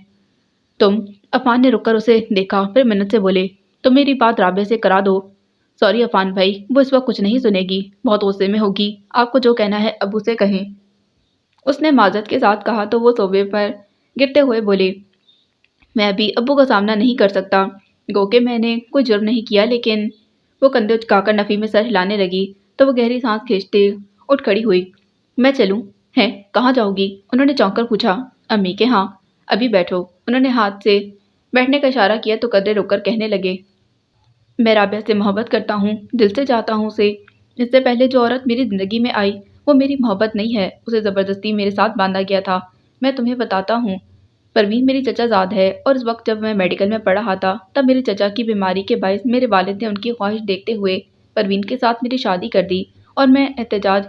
تم؟ عفان نے رک کر اسے دیکھا، پھر منت سے بولے، تم میری بات رابعہ سے کرا دو۔ سوری عفان بھائی، وہ اس وقت کچھ نہیں سنے گی، بہت غصے میں ہوگی، آپ کو جو کہنا ہے ابو سے کہیں۔ اس نے معذرت کے ساتھ کہا تو وہ صوبے پر گرتے ہوئے بولے، میں ابھی ابو کا سامنا نہیں کر سکتا، گو کہ میں نے کوئی جرم نہیں کیا، لیکن وہ کندھے اچکا کر نفی میں سر ہلانے لگی تو وہ گہری سانس کھینچتے اٹھ کھڑی ہوئی۔ میں چلوں؟ ہیں، کہاں جاؤ گی؟ انہوں نے چونک کر پوچھا۔ امی کے ہاں۔ ابھی بیٹھو۔ انہوں نے ہاتھ سے بیٹھنے کا اشارہ کیا تو قدرے رک کر کہنے لگے، میں رابعہ سے محبت کرتا ہوں، دل سے چاہتا ہوں اسے۔ اس سے پہلے جو عورت میری زندگی میں آئی وہ میری محبت نہیں ہے، اسے زبردستی میرے ساتھ باندھا گیا تھا۔ میں تمہیں بتاتا ہوں، پروین میری چچا زاد ہے، اور اس وقت جب میں میڈیکل میں پڑھ رہا تھا تب میرے چچا کی بیماری کے باعث میرے والد نے ان کی خواہش دیکھتے ہوئے پروین کے ساتھ میری شادی کر دی، اور میں احتجاج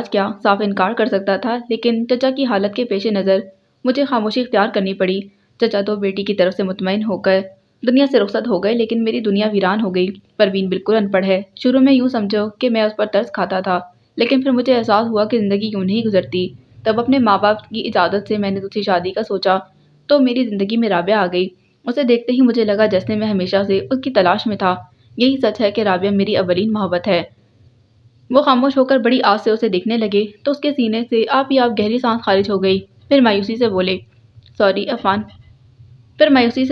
کیا، صاف انکار کر سکتا تھا، لیکن چچا کی حالت کے پیش نظر مجھے خاموشی اختیار کرنی پڑی۔ چچا تو بیٹی کی طرف سے مطمئن ہو کر دنیا سے رخصت ہو گئے، لیکن میری دنیا ویران ہو گئی۔ پروین بالکل ان پڑھ ہے، شروع میں یوں سمجھو کہ میں اس پر ترس کھاتا تھا، لیکن پھر مجھے احساس ہوا کہ زندگی یوں نہیں گزرتی۔ تب اپنے ماں باپ کی اجازت سے میں نے دوسری شادی کا سوچا تو میری زندگی میں رابعہ آ گئی۔ اسے دیکھتے ہی مجھے لگا جیسے میں ہمیشہ سے اس کی تلاش میں تھا۔ یہی سچ ہے کہ رابعہ میری اولین محبت ہے۔ وہ خاموش ہو کر بڑی آس سے اسے دیکھنے لگے تو اس کے سینے سے آپ ہی آپ گہری سانس خارج ہو گئی۔ پھر مایوسی سے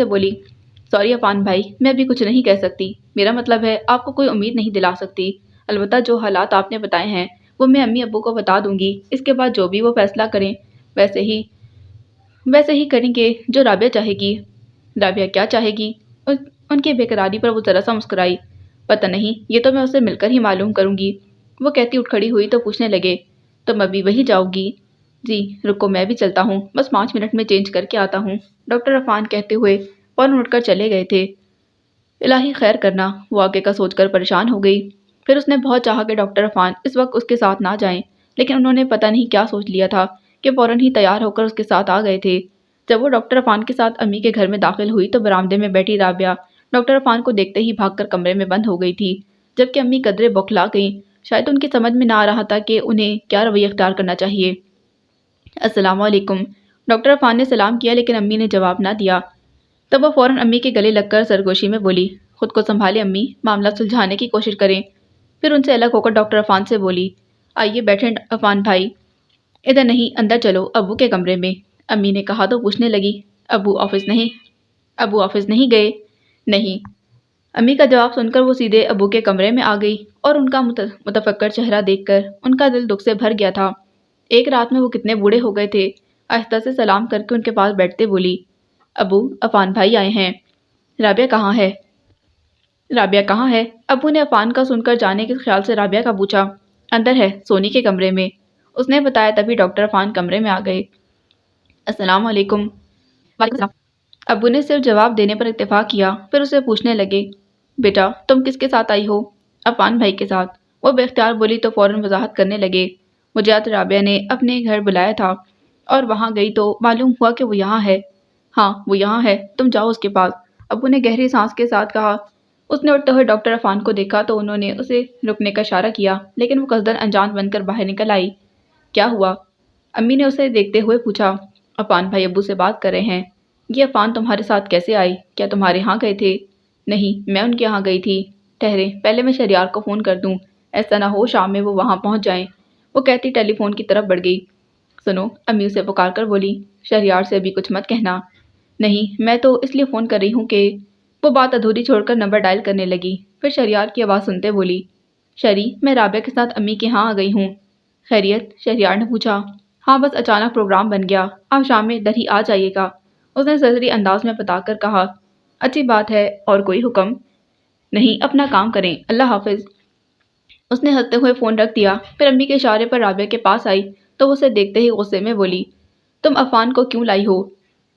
بولی، سوری عفان بھائی، میں ابھی کچھ نہیں کہہ سکتی، میرا مطلب ہے آپ کو کوئی امید نہیں دلا سکتی، البتہ جو حالات آپ نے بتائے ہیں وہ میں امی ابو کو بتا دوں گی، اس کے بعد جو بھی وہ فیصلہ کریں ویسے ہی کریں گے جو رابعہ چاہے گی۔ رابعہ کیا چاہے گی؟ ان کی بے قراری پر وہ ذرا سا مسکرائی۔ پتہ نہیں، یہ تو میں اسے مل کر ہی معلوم کروں گی، وہ کہتی اٹھ کھڑی ہوئی تو پوچھنے لگے، تم ابھی وہی جاؤ گی؟ جی، رکو میں بھی چلتا ہوں، بس 5 منٹ میں چینج کر کے آتا ہوں، ڈاکٹر عفان کہتے ہوئے فوراً اٹھ کر چلے گئے تھے۔ الہی خیر کرنا، وہ آگے کا سوچ کر پریشان ہو گئی۔ پھر اس نے بہت چاہا کہ ڈاکٹر عفان اس وقت اس کے ساتھ نہ جائیں، لیکن انہوں نے پتہ نہیں کیا سوچ لیا تھا کہ فوراً ہی تیار ہو کر اس کے ساتھ آ گئے تھے۔ جب وہ ڈاکٹر عفان کے ساتھ امی کے گھر میں داخل ہوئی تو برآمدے میں بیٹھی رابعہ ڈاکٹر عفان کو دیکھتے ہی بھاگ کر کمرے میں بند ہو گئی تھی، جبکہ امی قدرے بوکھلا گئیں۔ شاید ان کی سمجھ میں نہ آ رہا تھا کہ انہیں کیا رویہ اختیار کرنا چاہیے۔ السلام علیکم، ڈاکٹر عفان نے سلام کیا لیکن امی نے جواب نہ دیا۔ تب وہ فوراً امی کے گلے لگ کر سرگوشی میں بولی، خود کو سنبھالیں امی، معاملہ سلجھانے کی کوشش کریں۔ پھر ان سے الگ ہو کر ڈاکٹر عفان سے بولی، آئیے بیٹھیں عفان بھائی، ادھر نہیں اندر چلو، ابو کے کمرے میں۔ امی نے کہا تو پوچھنے لگی، ابو آفس نہیں گئے؟ نہیں۔ امی کا جواب سن کر وہ سیدھے ابو کے کمرے میں آ گئی، اور ان کا متفکر چہرہ دیکھ کر ان کا دل دکھ سے بھر گیا تھا۔ ایک رات میں وہ کتنے بوڑھے ہو گئے تھے۔ آہستہ سے سلام کر کے ان کے پاس بیٹھتے بولی، ابو، عفان بھائی آئے ہیں۔ رابعہ کہاں ہے؟ ابو نے عفان کا سن کر جانے کے خیال سے رابعہ کا پوچھا۔ اندر ہے، سونی کے کمرے میں، اس نے بتایا۔ تبھی ڈاکٹر عفان کمرے میں آ گئے۔ السلام علیکم۔ وعلیکم السلام۔ ابو نے صرف جواب دینے پر اتفاق کیا، پھر اسے پوچھنے لگے، بیٹا تم کس کے ساتھ آئی ہو؟ عفان بھائی کے ساتھ، وہ بے اختیار بولی تو فوراً وضاحت کرنے لگے، مجھے آج رابعہ نے اپنے گھر بلایا تھا اور وہاں گئی تو معلوم ہوا کہ وہ یہاں ہے۔ ہاں وہ یہاں ہے، تم جاؤ اس کے پاس، ابو نے گہری سانس کے ساتھ کہا۔ اس نے اٹھتے ہوئے ڈاکٹر عفان کو دیکھا تو انہوں نے اسے رکنے کا اشارہ کیا، لیکن وہ قصداً انجان بن کر باہر نکل آئی۔ کیا ہوا؟ امی نے اسے دیکھتے ہوئے پوچھا۔ عفان بھائی ابو سے بات کر رہے ہیں۔ یہ عفان تمہارے ساتھ کیسے آئی؟ کیا تمہارے ہاں گئے تھے؟ نہیں، میں ان کے ہاں گئی تھی۔ ٹھہرے، پہلے میں شہریار کو فون کر دوں، ایسا نہ ہو شام میں وہ وہاں پہنچ جائیں، وہ کہتی ٹیلی فون کی طرف بڑھ گئی۔ سنو، امی اسے پکار کر بولی، شہریار سے ابھی کچھ مت کہنا۔ نہیں، میں تو اس لیے فون کر رہی ہوں کہ… وہ بات ادھوری چھوڑ کر نمبر ڈائل کرنے لگی، پھر شہریار کی آواز سنتے بولی، شہری، میں رابعہ کے ساتھ امی کے ہاں آ گئی ہوں۔ خیریت؟ شہریار نے پوچھا۔ ہاں بس اچانک پروگرام بن گیا، آپ شام میں ادھر ہی آ جائیے گا، اس نے سرسری انداز میں بتا کر کہا۔ اچھی بات ہے، اور کوئی حکم؟ نہیں، اپنا کام کریں، اللہ حافظ۔ اس نے ہنستے ہوئے فون رکھ دیا، پھر امی کے اشارے پر رابعہ کے پاس آئی تو وہ اسے دیکھتے ہی غصے میں بولی، تم عفان کو کیوں لائی ہو؟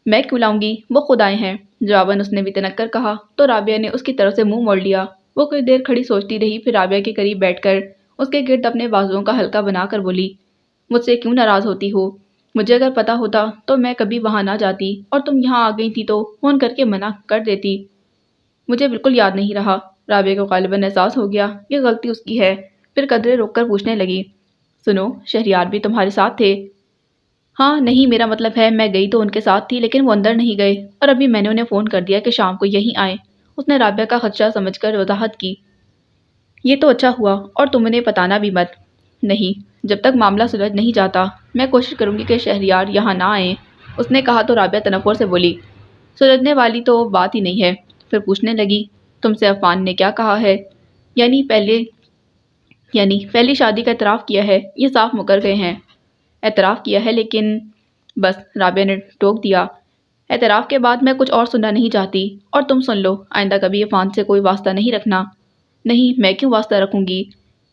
میں کیوں لاؤں گی، وہ خود آئے ہیں، جواباً اس نے بھی تنک کر کہا تو رابعہ نے اس کی طرف سے منہ موڑ لیا۔ وہ کچھ دیر کھڑی سوچتی رہی، پھر رابعہ کے قریب بیٹھ کر اس کے گرد اپنے بازوؤں کا حلقہ بنا کر بولی، مجھ سے کیوں ناراض ہوتی ہو؟ مجھے اگر پتا ہوتا تو میں کبھی وہاں نہ جاتی، اور تم یہاں آ گئی تھی تو فون کر کے منع کر دیتی۔ مجھے بالکل یاد نہیں رہا۔ رابعہ کو غالباً احساس ہو گیا یہ غلطی اس کی ہے، پھر قدرے رک کر پوچھنے لگی، سنو، شہریار بھی تمہارے ساتھ تھے؟ ہاں نہیں، میرا مطلب ہے میں گئی تو ان کے ساتھ تھی، لیکن وہ اندر نہیں گئے، اور ابھی میں نے انہیں فون کر دیا کہ شام کو یہیں آئیں۔ اس نے رابعہ کا خدشہ سمجھ کر وضاحت کی۔ یہ تو اچھا ہوا، اور تم انہیں بتانا بھی مت۔ نہیں، جب تک معاملہ سلجھ نہیں جاتا میں کوشش کروں گی کہ شہریار یہاں نہ آئیں، اس نے کہا تو رابعہ تنفر سے بولی۔ سلجھنے والی تو بات ہی نہیں ہے۔ پھر پوچھنے لگی، تم سے عفان نے کیا کہا ہے؟ یعنی پہلی شادی کا اعتراف کیا ہے، یہ صاف مکر گئے ہیں۔ اعتراف کیا ہے لیکن… بس، رابعہ نے ٹوک دیا۔ اعتراف کے بعد میں کچھ اور سننا نہیں چاہتی، اور تم سن لو، آئندہ کبھی عفان سے کوئی واسطہ نہیں رکھنا۔ نہیں، میں کیوں واسطہ رکھوں گی؟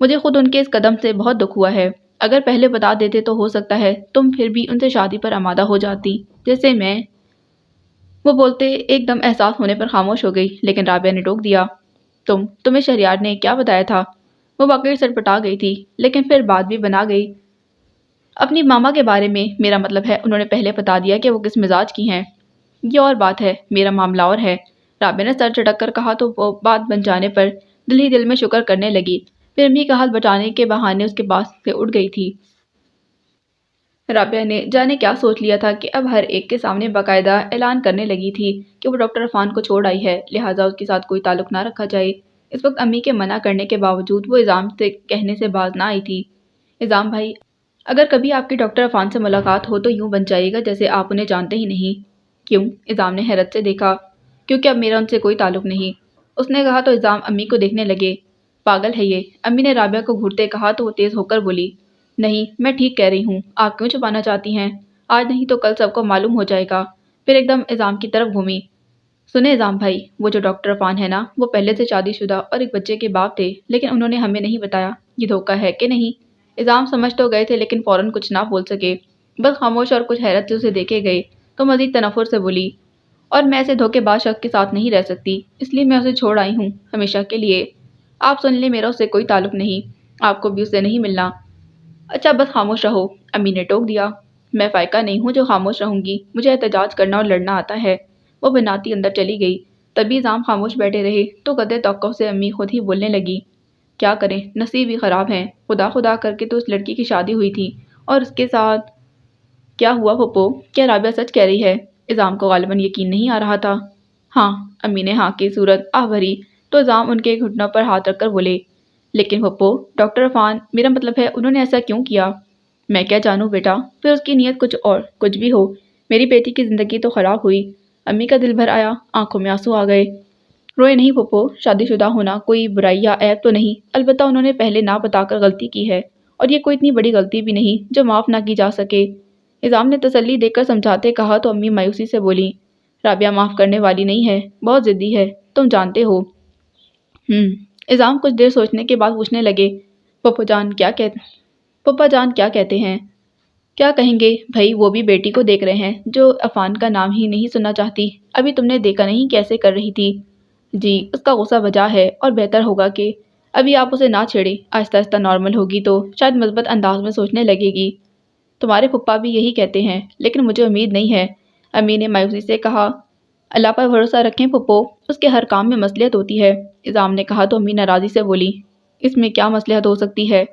مجھے خود ان کے اس قدم سے بہت دکھ ہوا ہے۔ اگر پہلے بتا دیتے تو ہو سکتا ہے تم پھر بھی ان سے شادی پر آمادہ ہو جاتی، جیسے میں… وہ بولتے ایک دم احساس ہونے پر خاموش ہو گئی، لیکن رابعہ نے ٹوک دیا۔ تمہیں شہریار نے کیا بتایا تھا؟ وہ واقعی سٹپٹا گئی تھی، لیکن پھر بات بھی بنا گئی۔ اپنی ماما کے بارے میں، میرا مطلب ہے انہوں نے پہلے بتا دیا کہ وہ کس مزاج کی ہیں۔ یہ اور بات ہے، میرا معاملہ اور ہے، رابعہ نے سر چٹک کر کہا تو وہ بات بن جانے پر دل ہی دل میں شکر کرنے لگی۔ پھر امی کا ہاتھ بچانے کے بہانے اس کے پاس سے اٹھ گئی تھی۔ رابعہ نے جانے کیا سوچ لیا تھا کہ اب ہر ایک کے سامنے باقاعدہ اعلان کرنے لگی تھی کہ وہ ڈاکٹر عفان کو چھوڑ آئی ہے، لہٰذا اس کے ساتھ کوئی تعلق نہ رکھا جائے۔ اس وقت امی کے منع کرنے کے باوجود وہ اعظام سے کہنے سے باز نہ آئی تھی۔ اعظام بھائی، اگر کبھی آپ کی ڈاکٹر عفان سے ملاقات ہو تو یوں بن جائے گا جیسے آپ انہیں جانتے ہی نہیں۔ کیوں؟ اعظام نے حیرت سے دیکھا۔ کیونکہ اب میرا ان سے کوئی تعلق نہیں، اس نے کہا تو اعظام امی کو دیکھنے لگے۔ پاگل ہے یہ، امی نے رابعہ کو گھورتے کہا تو وہ تیز ہو کر بولی۔ نہیں، میں ٹھیک کہہ رہی ہوں، آپ کیوں چھپانا چاہتی ہیں؟ آج نہیں تو کل سب کو معلوم ہو جائے گا۔ پھر ایک دم اعظام کی طرف گھومی۔ سنیں اعظام بھائی، وہ جو ڈاکٹر عفان ہے نا، وہ پہلے سے شادی شدہ اور ایک بچے کے باپ تھے، لیکن انہوں نے ہمیں نہیں بتایا۔ یہ دھوکہ ہے کہ نہیں؟ اعظام سمجھ تو گئے تھے لیکن فوراً کچھ نہ بول سکے، بس خاموش اور کچھ حیرت سے اسے دیکھے گئے تو مزید تنفر سے بولی۔ اور میں ایسے دھوکے باز شخص کے ساتھ نہیں رہ سکتی، اس لیے میں اسے چھوڑ آئی ہوں، ہمیشہ کے لیے۔ آپ سن لیں، میرا اس سے کوئی تعلق نہیں، آپ کو بھی اس سے نہیں ملنا۔ اچھا بس خاموش رہو، امی نے ٹوک دیا۔ میں فائقہ نہیں ہوں جو خاموش رہوں گی، مجھے احتجاج کرنا اور لڑنا آتا ہے۔ وہ بناتی اندر چلی گئی۔ تبھی اعظام خاموش بیٹھے رہے تو قدرے توقف سے امی خود ہی بولنے لگی۔ کیا کریں، نصیب ہی خراب ہیں، خدا خدا کر کے تو اس لڑکی کی شادی ہوئی تھی، اور اس کے ساتھ… کیا ہوا پھپھو؟ کیا رابعہ سچ کہہ رہی ہے؟ اعظام کو غالباً یقین نہیں آ رہا تھا۔ ہاں، امی نے ہاں کی صورت آہ بھری تو اعظام ان کے گھٹنوں پر ہاتھ رکھ کر بولے۔ لیکن پھپھو، ڈاکٹر عفان، میرا مطلب ہے انہوں نے ایسا کیوں کیا؟ میں کیا جانوں بیٹا، پھر اس کی نیت کچھ اور کچھ بھی ہو، میری بیٹی کی زندگی تو خراب ہوئی۔ امی کا دل بھر آیا، آنکھوں میں آنسو آ گئے۔ روئے نہیں پھپھو، شادی شدہ ہونا کوئی برائی یا عیب تو نہیں، البتہ انہوں نے پہلے نہ بتا کر غلطی کی ہے، اور یہ کوئی اتنی بڑی غلطی بھی نہیں جو معاف نہ کی جا سکے۔ اعظام نے تسلی دے کر سمجھاتے کہا تو امی مایوسی سے بولی، رابعہ معاف کرنے والی نہیں ہے، بہت ضدی ہے، تم جانتے ہو۔ اعظام کچھ دیر سوچنے کے بعد پوچھنے لگے، پھپھا جان کیا کہتے ہیں؟ کیا کہیں گے بھائی، وہ بھی بیٹی کو دیکھ رہے ہیں جو عفان کا نام ہی نہیں سننا چاہتی۔ ابھی تم نے دیکھا نہیں کیسے کر رہی تھی؟ جی، اس کا غصہ بجا ہے، اور بہتر ہوگا کہ ابھی آپ اسے نہ چھیڑیں، آہستہ آہستہ نارمل ہوگی تو شاید مثبت انداز میں سوچنے لگے گی۔ تمہارے پھپھا بھی یہی کہتے ہیں، لیکن مجھے امید نہیں ہے، امی نے مایوسی سے کہا۔ اللہ پر بھروسہ رکھیں پھپھو، اس کے ہر کام میں مصلحت ہوتی ہے، اعظام نے کہا تو امی ناراضی سے بولی۔ اس میں کیا مصلحت ہو سکتی ہے؟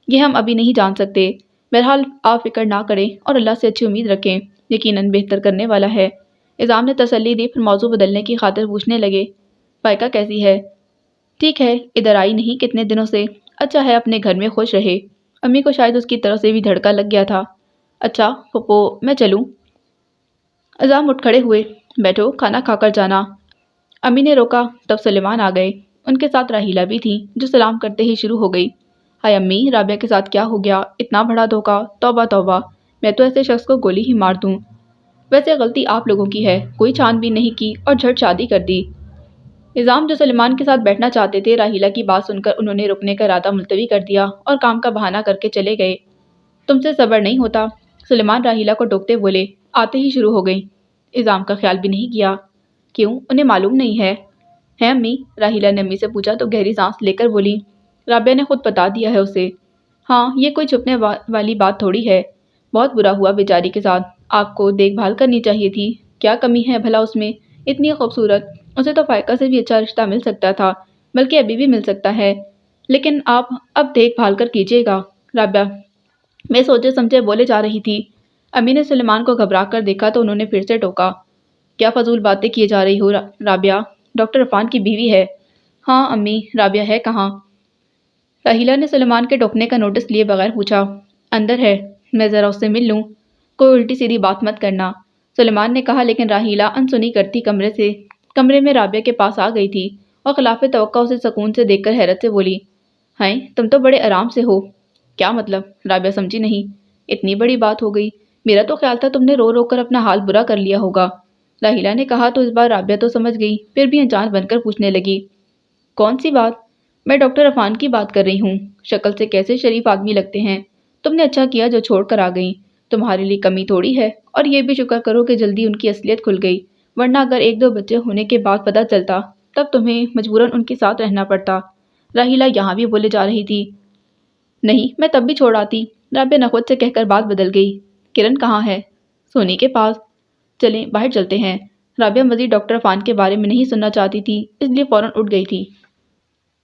یہ ہم ابھی نہیں جان سکتے، بہرحال آپ فکر نہ کریں اور اللہ سے اچھی امید رکھیں، یقیناً بہتر کرنے والا ہے۔ اعظام نے تسلی دی، پھر موضوع بدلنے کی خاطر پوچھنے لگے، فائقہ کیسی ہے؟ ٹھیک ہے، ادھر آئی نہیں کتنے دنوں سے، اچھا ہے اپنے گھر میں خوش رہے۔ امی کو شاید اس کی طرف سے بھی دھڑکا لگ گیا تھا۔ اچھا پھپھو، میں چلوں؟ اعظام اٹھ کھڑے ہوئے، بیٹھو، کھانا کھا کر جانا۔ امی نے روکا، تب سلیمان آ گئے، ان کے ساتھ راحیلہ بھی تھی جو سلام کرتے ہی شروع ہو گئی۔ ہائے امی، رابعہ کے ساتھ کیا ہو گیا؟ اتنا بڑا دھوکہ، توبہ توبہ، میں تو ایسے شخص کو گولی ہی مار دوں۔ ویسے غلطی آپ لوگوں کی ہے، کوئی چھان بین نہیں کی اور جھٹ شادی کر دی۔ اعظام جو سلیمان کے ساتھ بیٹھنا چاہتے تھے، راحیلہ کی بات سن کر انہوں نے رکنے کا ارادہ ملتوی کر دیا اور کام کا بہانہ کر کے چلے گئے۔ تم سے صبر نہیں ہوتا؟ سلیمان راحیلہ کو ٹوکتے بولے، آتے ہی شروع ہو گئی۔ اعظام کا خیال بھی نہیں کیا۔ کیوں، انہیں معلوم نہیں ہے؟ ہے امی؟ راحیلہ نے امی سے پوچھا تو گہری سانس لے کر بولی، رابعہ نے خود بتا دیا ہے اسے۔ ہاں، یہ کوئی چھپنے والی بات تھوڑی ہے، بہت برا ہوا بیچاری کے ساتھ، آپ کو دیکھ بھال کرنی چاہیے تھی، کیا کمی ہے بھلا اس میں، اتنی خوبصورت، اسے تو فائقہ سے بھی اچھا رشتہ مل سکتا تھا، بلکہ ابھی بھی مل سکتا ہے، لیکن آپ اب دیکھ بھال کر کیجیے گا۔ رابعہ میں سوچے سمجھے بولے جا رہی تھی۔ امی نے سلیمان کو گھبرا کر دیکھا تو انہوں نے پھر سے ٹوکا، کیا فضول باتیں کیے جا رہی ہو رابعہ؟ ڈاکٹر عرفان کی بیوی ہے۔ ہاں امی، رابعہ ہے کہاں؟ راحیلہ نے سلیمان کے ٹوکنے کا نوٹس لیے بغیر پوچھا۔ اندر ہے، میں ذرا اس سے مل لوں؟ کوئی الٹی سیدھی بات مت کرنا، سلیمان نے کہا، لیکن راحیلہ انسنی کرتی کمرے میں رابعہ کے پاس آ گئی تھی اور خلاف توقع اسے سکون سے دیکھ کر حیرت سے بولی، ہائے تم تو بڑے آرام سے ہو۔ کیا مطلب؟ رابعہ سمجھی نہیں۔ اتنی بڑی بات ہو گئی؟ میرا تو خیال تھا تم نے رو رو کر اپنا حال برا کر لیا ہوگا، راحیلہ نے کہا تو اس بار رابعہ تو سمجھ گئی، پھر بھی انجان بن کر پوچھنے لگی، کون سی بات؟ میں ڈاکٹر عرفان کی بات کر رہی ہوں، شکل سے کیسے شریف آدمی لگتے ہیں، تم نے اچھا کیا جو چھوڑ کر آ گئی، تمہارے لیے کمی تھوڑی ہے، اور یہ بھی شکر کرو کہ جلدی ان کی اصلیت کھل گئی، ورنہ اگر ایک دو بچے ہونے کے بعد پتہ چلتا تب تمہیں مجبوراً ان کے ساتھ رہنا پڑتا۔ راحیلہ یہاں بھی بولے جا رہی تھی۔ نہیں، میں تب بھی چھوڑ آتی، رابعہ نخوت سے کہہ کر بات بدل گئی۔ کرن کہاں ہے؟ سونی کے پاس۔ چلیں باہر چلتے ہیں۔ رابعہ مزید ڈاکٹر عرفان کے بارے میں نہیں سننا چاہتی تھی، اس لیے فوراً اٹھ گئی تھی۔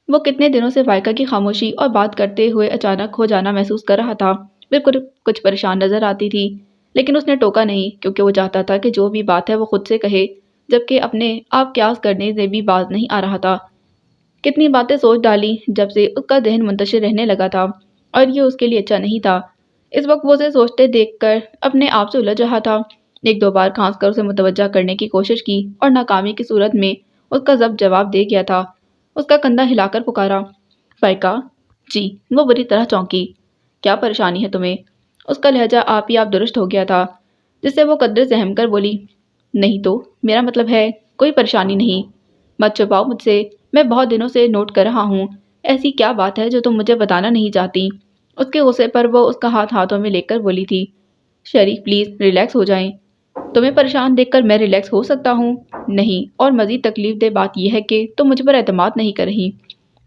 وہ کتنے دنوں سے فائقہ کی خاموشی اور بات کرتے ہوئے اچانک ہو جانا محسوس کر رہا تھا، بالکل کچھ پریشان نظر آتی تھی، لیکن اس نے ٹوکا نہیں کیونکہ وہ چاہتا تھا کہ جو بھی بات ہے وہ خود سے کہے، جبکہ اپنے آپ قیاس کرنے سے بھی باز نہیں آ رہا تھا۔ کتنی باتیں سوچ ڈالی جب سے اس کا ذہن منتشر رہنے لگا تھا، اور یہ اس کے لیے اچھا نہیں تھا۔ اس وقت وہ اسے سوچتے دیکھ کر اپنے آپ سے الجھ رہا تھا۔ ایک دو بار کھانس کر اسے متوجہ کرنے کی کوشش کی اور ناکامی کی صورت میں اس کا ضبط جواب دے گیا تھا۔ اس کا کندھا ہلا کر پکارا، فائقہ؟ جی۔ وہ بری طرح چونکی۔ کیا پریشانی ہے تمہیں؟ اس کا لہجہ آپ ہی آپ درست ہو گیا تھا، جس سے وہ قدرے سہم کر بولی، نہیں تو میرا مطلب ہے کوئی پریشانی نہیں، مت چھپاؤ مجھ سے، میں بہت دنوں سے نوٹ کر رہا ہوں، ایسی کیا بات ہے جو تم مجھے بتانا نہیں چاہتی؟ اس کے غصے پر وہ اس کا ہاتھ ہاتھوں میں لے کر بولی تھی، شریف پلیز ریلیکس ہو جائیں۔ تمہیں پریشان دیکھ کر میں ریلیکس ہو سکتا ہوں؟ نہیں، اور مزید تکلیف دہ بات یہ ہے کہ تم مجھ پر اعتماد نہیں کر رہی۔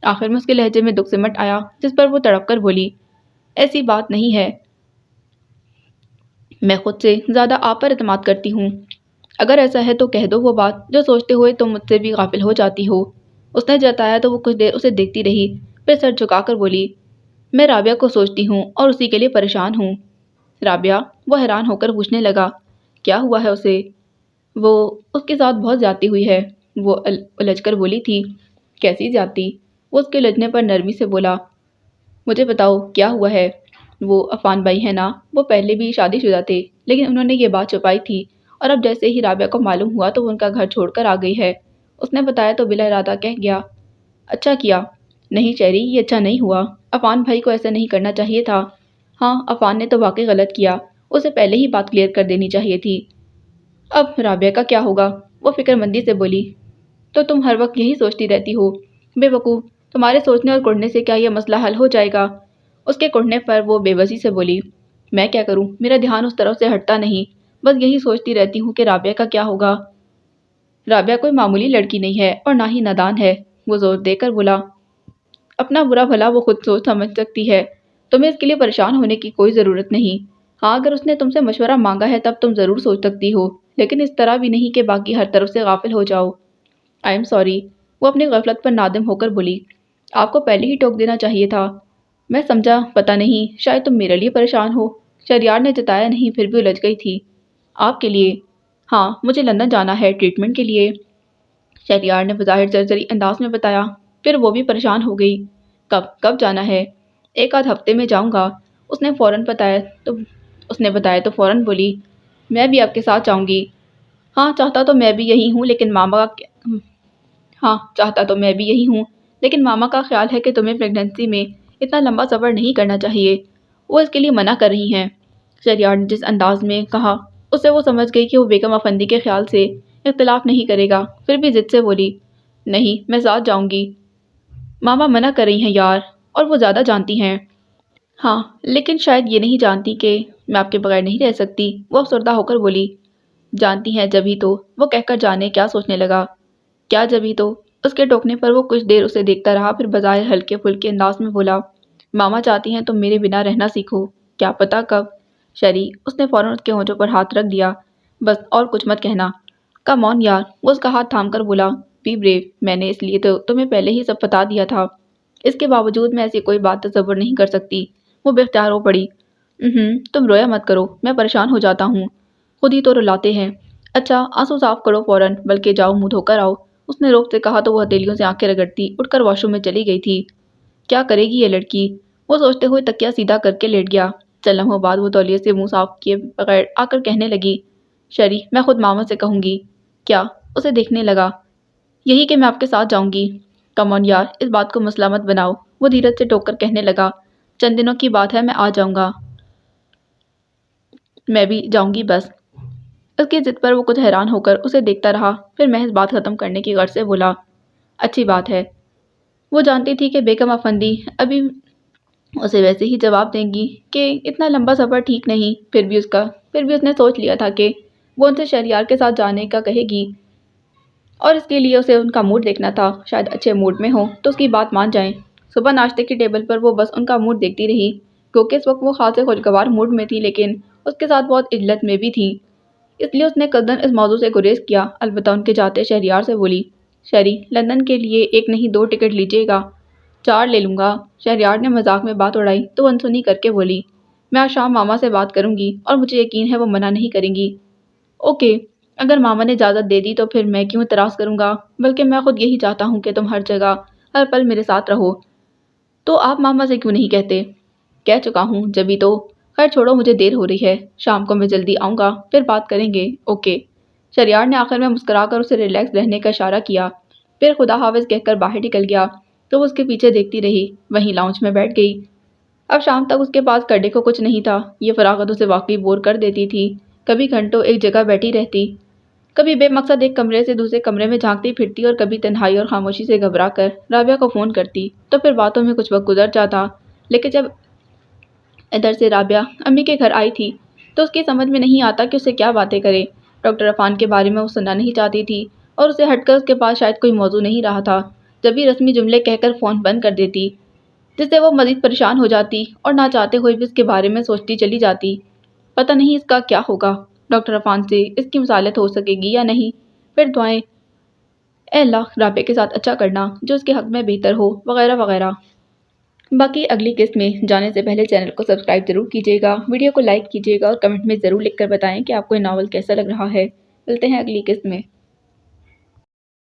آخر میں اس کے لہجے میں دکھ سمٹ آیا، جس پر وہ تڑپ کر بولی، ایسی بات نہیں ہے، میں خود سے زیادہ آپ پر اعتماد کرتی ہوں۔ اگر ایسا ہے تو کہہ دو وہ بات جو سوچتے ہوئے تم مجھ سے بھی غافل ہو جاتی ہو۔ اس نے جتایا تو وہ کچھ دیر اسے دیکھتی رہی، پھر سر جھکا کر بولی، میں رابعہ کو سوچتی ہوں اور اسی کے لیے پریشان ہوں۔ رابعہ؟ وہ حیران ہو کر پوچھنے لگا، کیا ہوا ہے اسے؟ وہ اس کے ساتھ بہت زیادتی ہوئی ہے، وہ الجھ کر بولی تھی۔ کیسی زیادتی؟ وہ اس کے الجھنے پر نرمی سے بولا، مجھے بتاؤ کیا ہوا ہے؟ وہ عفان بھائی ہے نا، وہ پہلے بھی شادی شدہ تھے، لیکن انہوں نے یہ بات چھپائی تھی، اور اب جیسے ہی رابعہ کو معلوم ہوا تو وہ ان کا گھر چھوڑ کر آ گئی ہے۔ اس نے بتایا تو بلا ارادہ کہہ گیا، اچھا کیا؟ نہیں چیری، یہ اچھا نہیں ہوا، عفان بھائی کو ایسا نہیں کرنا چاہیے تھا۔ ہاں عفان نے تو واقعی غلط کیا، اسے پہلے ہی بات کلیئر کر دینی چاہیے تھی۔ اب رابعہ کا کیا ہوگا؟ وہ فکر مندی سے بولی، تو تم ہر وقت یہی سوچتی رہتی ہو؟ بے وقوف، تمہارے سوچنے اور کڑنے سے کیا یہ مسئلہ حل ہو جائے گا؟ اس کے کڑنے پر وہ بے بسی سے بولی، میں کیا کروں، میرا دھیان اس طرف سے ہٹتا نہیں، بس یہی سوچتی رہتی ہوں کہ رابعہ کا کیا ہوگا۔ رابعہ کوئی معمولی لڑکی نہیں ہے اور نہ ہی نادان ہے، وہ زور دے کر بولا، اپنا برا بھلا وہ خود سوچ سمجھ سکتی ہے، تمہیں اس کے لیے پریشان ہونے کی کوئی ضرورت نہیں۔ ہاں اگر اس نے تم سے مشورہ مانگا ہے تب تم ضرور سوچ سکتی ہو، لیکن اس طرح بھی نہیں کہ باقی ہر طرف سے غافل ہو جاؤ۔ آئی ایم سوری، وہ اپنی غفلت پر نادم ہو کر بولی، آپ کو پہلے ہی ٹوک دینا چاہیے تھا۔ میں سمجھا، پتہ نہیں، شاید تم میرے لیے پریشان ہو۔ شہریار نے جتایا نہیں، پھر بھی الجھ گئی تھی۔ آپ کے لیے؟ ہاں، مجھے لندن جانا ہے ٹریٹمنٹ کے لیے، شہریار نے بظاہر سرسری انداز میں بتایا، پھر وہ بھی پریشان ہو گئی۔ کب جانا ہے؟ ایک آدھ ہفتے میں جاؤں گا، اس نے بتایا تو فوراً بولی، میں بھی آپ کے ساتھ جاؤں گی۔ ہاں چاہتا تو میں بھی یہی ہوں، لیکن ماما کا خیال ہے کہ تمہیں پریگننسی میں اتنا لمبا سفر نہیں کرنا چاہیے، وہ اس کے لیے منع کر رہی ہیں۔ شہریار نے جس انداز میں کہا اس سے وہ سمجھ گئی کہ وہ بیگم افندی کے خیال سے اختلاف نہیں کرے گا، پھر بھی ضد سے بولی، نہیں میں ساتھ جاؤں گی، ماما منع کر رہی ہیں یار، اور وہ زیادہ جانتی ہیں۔ ہاں لیکن شاید یہ نہیں جانتی کہ میں آپ کے بغیر نہیں رہ سکتی، وہ افسردہ ہو کر بولی، جانتی ہیں جبھی تو، وہ کہہ کر جانے کیا سوچنے لگا، کیا جبھی تو؟ اس کے ٹوکنے پر وہ کچھ دیر اسے دیکھتا رہا، پھر بظاہر ہلکے پھلکے انداز میں بولا، ماما چاہتی ہیں تم میرے بنا رہنا سیکھو، کیا پتہ کب؟ شری، اس نے فوراً اس کے ہونٹوں پر ہاتھ رکھ دیا، بس اور کچھ مت کہنا۔ کم آن یار، وہ اس کا ہاتھ تھام کر بولا، بی بریو، میں نے اس لیے تو تمہیں پہلے ہی سب بتا دیا تھا، اس کے باوجود میں ایسی کوئی بات تصور نہیں کر سکتی۔ وہ بے اختیار ہو پڑی، تم رویا مت کرو، میں پریشان ہو جاتا ہوں، خود ہی تو رلاتے ہیں۔ اچھا آنسو صاف کرو فوراً، بلکہ جاؤ منہ دھو کر آؤ، اس نے روب سے کہا تو وہ ہتھیلیوں سے آنکھیں رگڑتی اٹھ کر واش روم میں چلی گئی تھی۔ کیا کرے گی یہ لڑکی، وہ سوچتے ہوئے تکیہ سیدھا کر کے لیٹ گیا۔ چند لمحوں بعد وہ تولیے سے منہ صاف کیے بغیر آ کر کہنے لگی، شری میں خود ماما سے کہوں گی۔ کیا؟ اسے دیکھنے لگا۔ یہی کہ میں آپ کے ساتھ جاؤں گی۔ کم آن یار، اس بات کو مسئلہ مت بناؤ، وہ دھیرج سے ٹوک کر کہنے لگا، چند دنوں کی بات ہے، میں آ جاؤں گا۔ میں بھی جاؤں گی بس۔ اس کی ضد پر وہ کچھ حیران ہو کر اسے دیکھتا رہا، پھر محض بات ختم کرنے کی غرض سے بولا، اچھی بات ہے۔ وہ جانتی تھی کہ بیگم افندی ابھی اسے ویسے ہی جواب دیں گی کہ اتنا لمبا سفر ٹھیک نہیں، پھر بھی اس نے سوچ لیا تھا کہ وہ ان سے شہریار کے ساتھ جانے کا کہے گی، اور اس کے لیے اسے ان کا موڈ دیکھنا تھا، شاید اچھے موڈ میں ہو تو اس کی بات مان جائیں۔ صبح ناشتے کی ٹیبل پر وہ بس ان کا موڈ دیکھتی رہی، کیونکہ اس وقت وہ خاصے خوشگوار موڈ میں تھی، لیکن اس کے ساتھ بہت عجلت میں بھی تھی، اس لیے اس نے قصداً اس موضوع سے گریز کیا۔ البتہ ان کے جاتے شہریار سے بولی، شہری لندن کے لیے 1 نہیں 2 ٹکٹ لیجیے گا۔ 4 لے لوں گا۔ شہریار نے مذاق میں بات اڑائی تو وہ انسنی کر کے بولی، میں آج شام ماما سے بات کروں گی اور مجھے یقین ہے وہ منع نہیں کریں گی۔ اوکے، اگر ماما نے اجازت دے دی تو پھر میں کیوں اعتراض کروں گا، بلکہ میں خود یہی چاہتا ہوں کہ تم ہر جگہ ہر پل میرے ساتھ رہو۔ تو آپ ماما سے کیوں نہیں کہتے؟ کہہ چکا ہوں جبھی تو۔ خیر چھوڑو، مجھے دیر ہو رہی ہے، شام کو میں جلدی آؤں گا، پھر بات کریں گے۔ اوکے۔ شہریار نے آخر میں مسکرا کر اسے ریلیکس رہنے کا اشارہ کیا، پھر خدا حافظ کہہ کر باہر نکل گیا تو وہ اس کے پیچھے دیکھتی رہی، وہیں لاؤنج میں بیٹھ گئی۔ اب شام تک اس کے پاس کرنے کو کچھ نہیں تھا، یہ فراغت اسے واقعی بور کر دیتی تھی۔ کبھی گھنٹوں ایک جگہ بیٹھی رہتی، کبھی بے مقصد ایک کمرے سے دوسرے کمرے میں جھانکتی پھرتی، اور کبھی تنہائی اور خاموشی سے گھبرا کر رابعہ کو فون کرتی، تو پھر باتوں میں کچھ وقت گزر جاتا۔ لیکن جب ادھر سے رابعہ امی کے گھر آئی تھی تو اس کی سمجھ میں نہیں آتا کہ اسے کیا باتیں کرے۔ ڈاکٹر عفان کے بارے میں وہ سننا نہیں چاہتی تھی، اور اسے ہٹ کر اس کے پاس شاید کوئی موضوع نہیں رہا تھا، جب بھی رسمی جملے کہہ کر فون بند کر دیتی، جس سے وہ مزید پریشان ہو جاتی اور نہ چاہتے ہوئے بھی اس کے بارے میں سوچتی چلی جاتی۔ پتہ نہیں اس کا کیا ہوگا، ڈاکٹر عفان سے اس کی مصالحت ہو سکے گی یا نہیں، پھر دعائیں، اے اللہ رابعہ کے ساتھ اچھا کرنا جو اس کے حق میں بہتر ہو، وغیرہ وغیرہ۔ باقی اگلی قسط میں جانے سے پہلے چینل کو سبسکرائب ضرور کیجیے گا، ویڈیو کو لائک کیجیے گا اور کمنٹ میں ضرور لکھ کر بتائیں کہ آپ کو یہ ناول کیسا لگ رہا ہے۔ ملتے ہیں اگلی قسط میں۔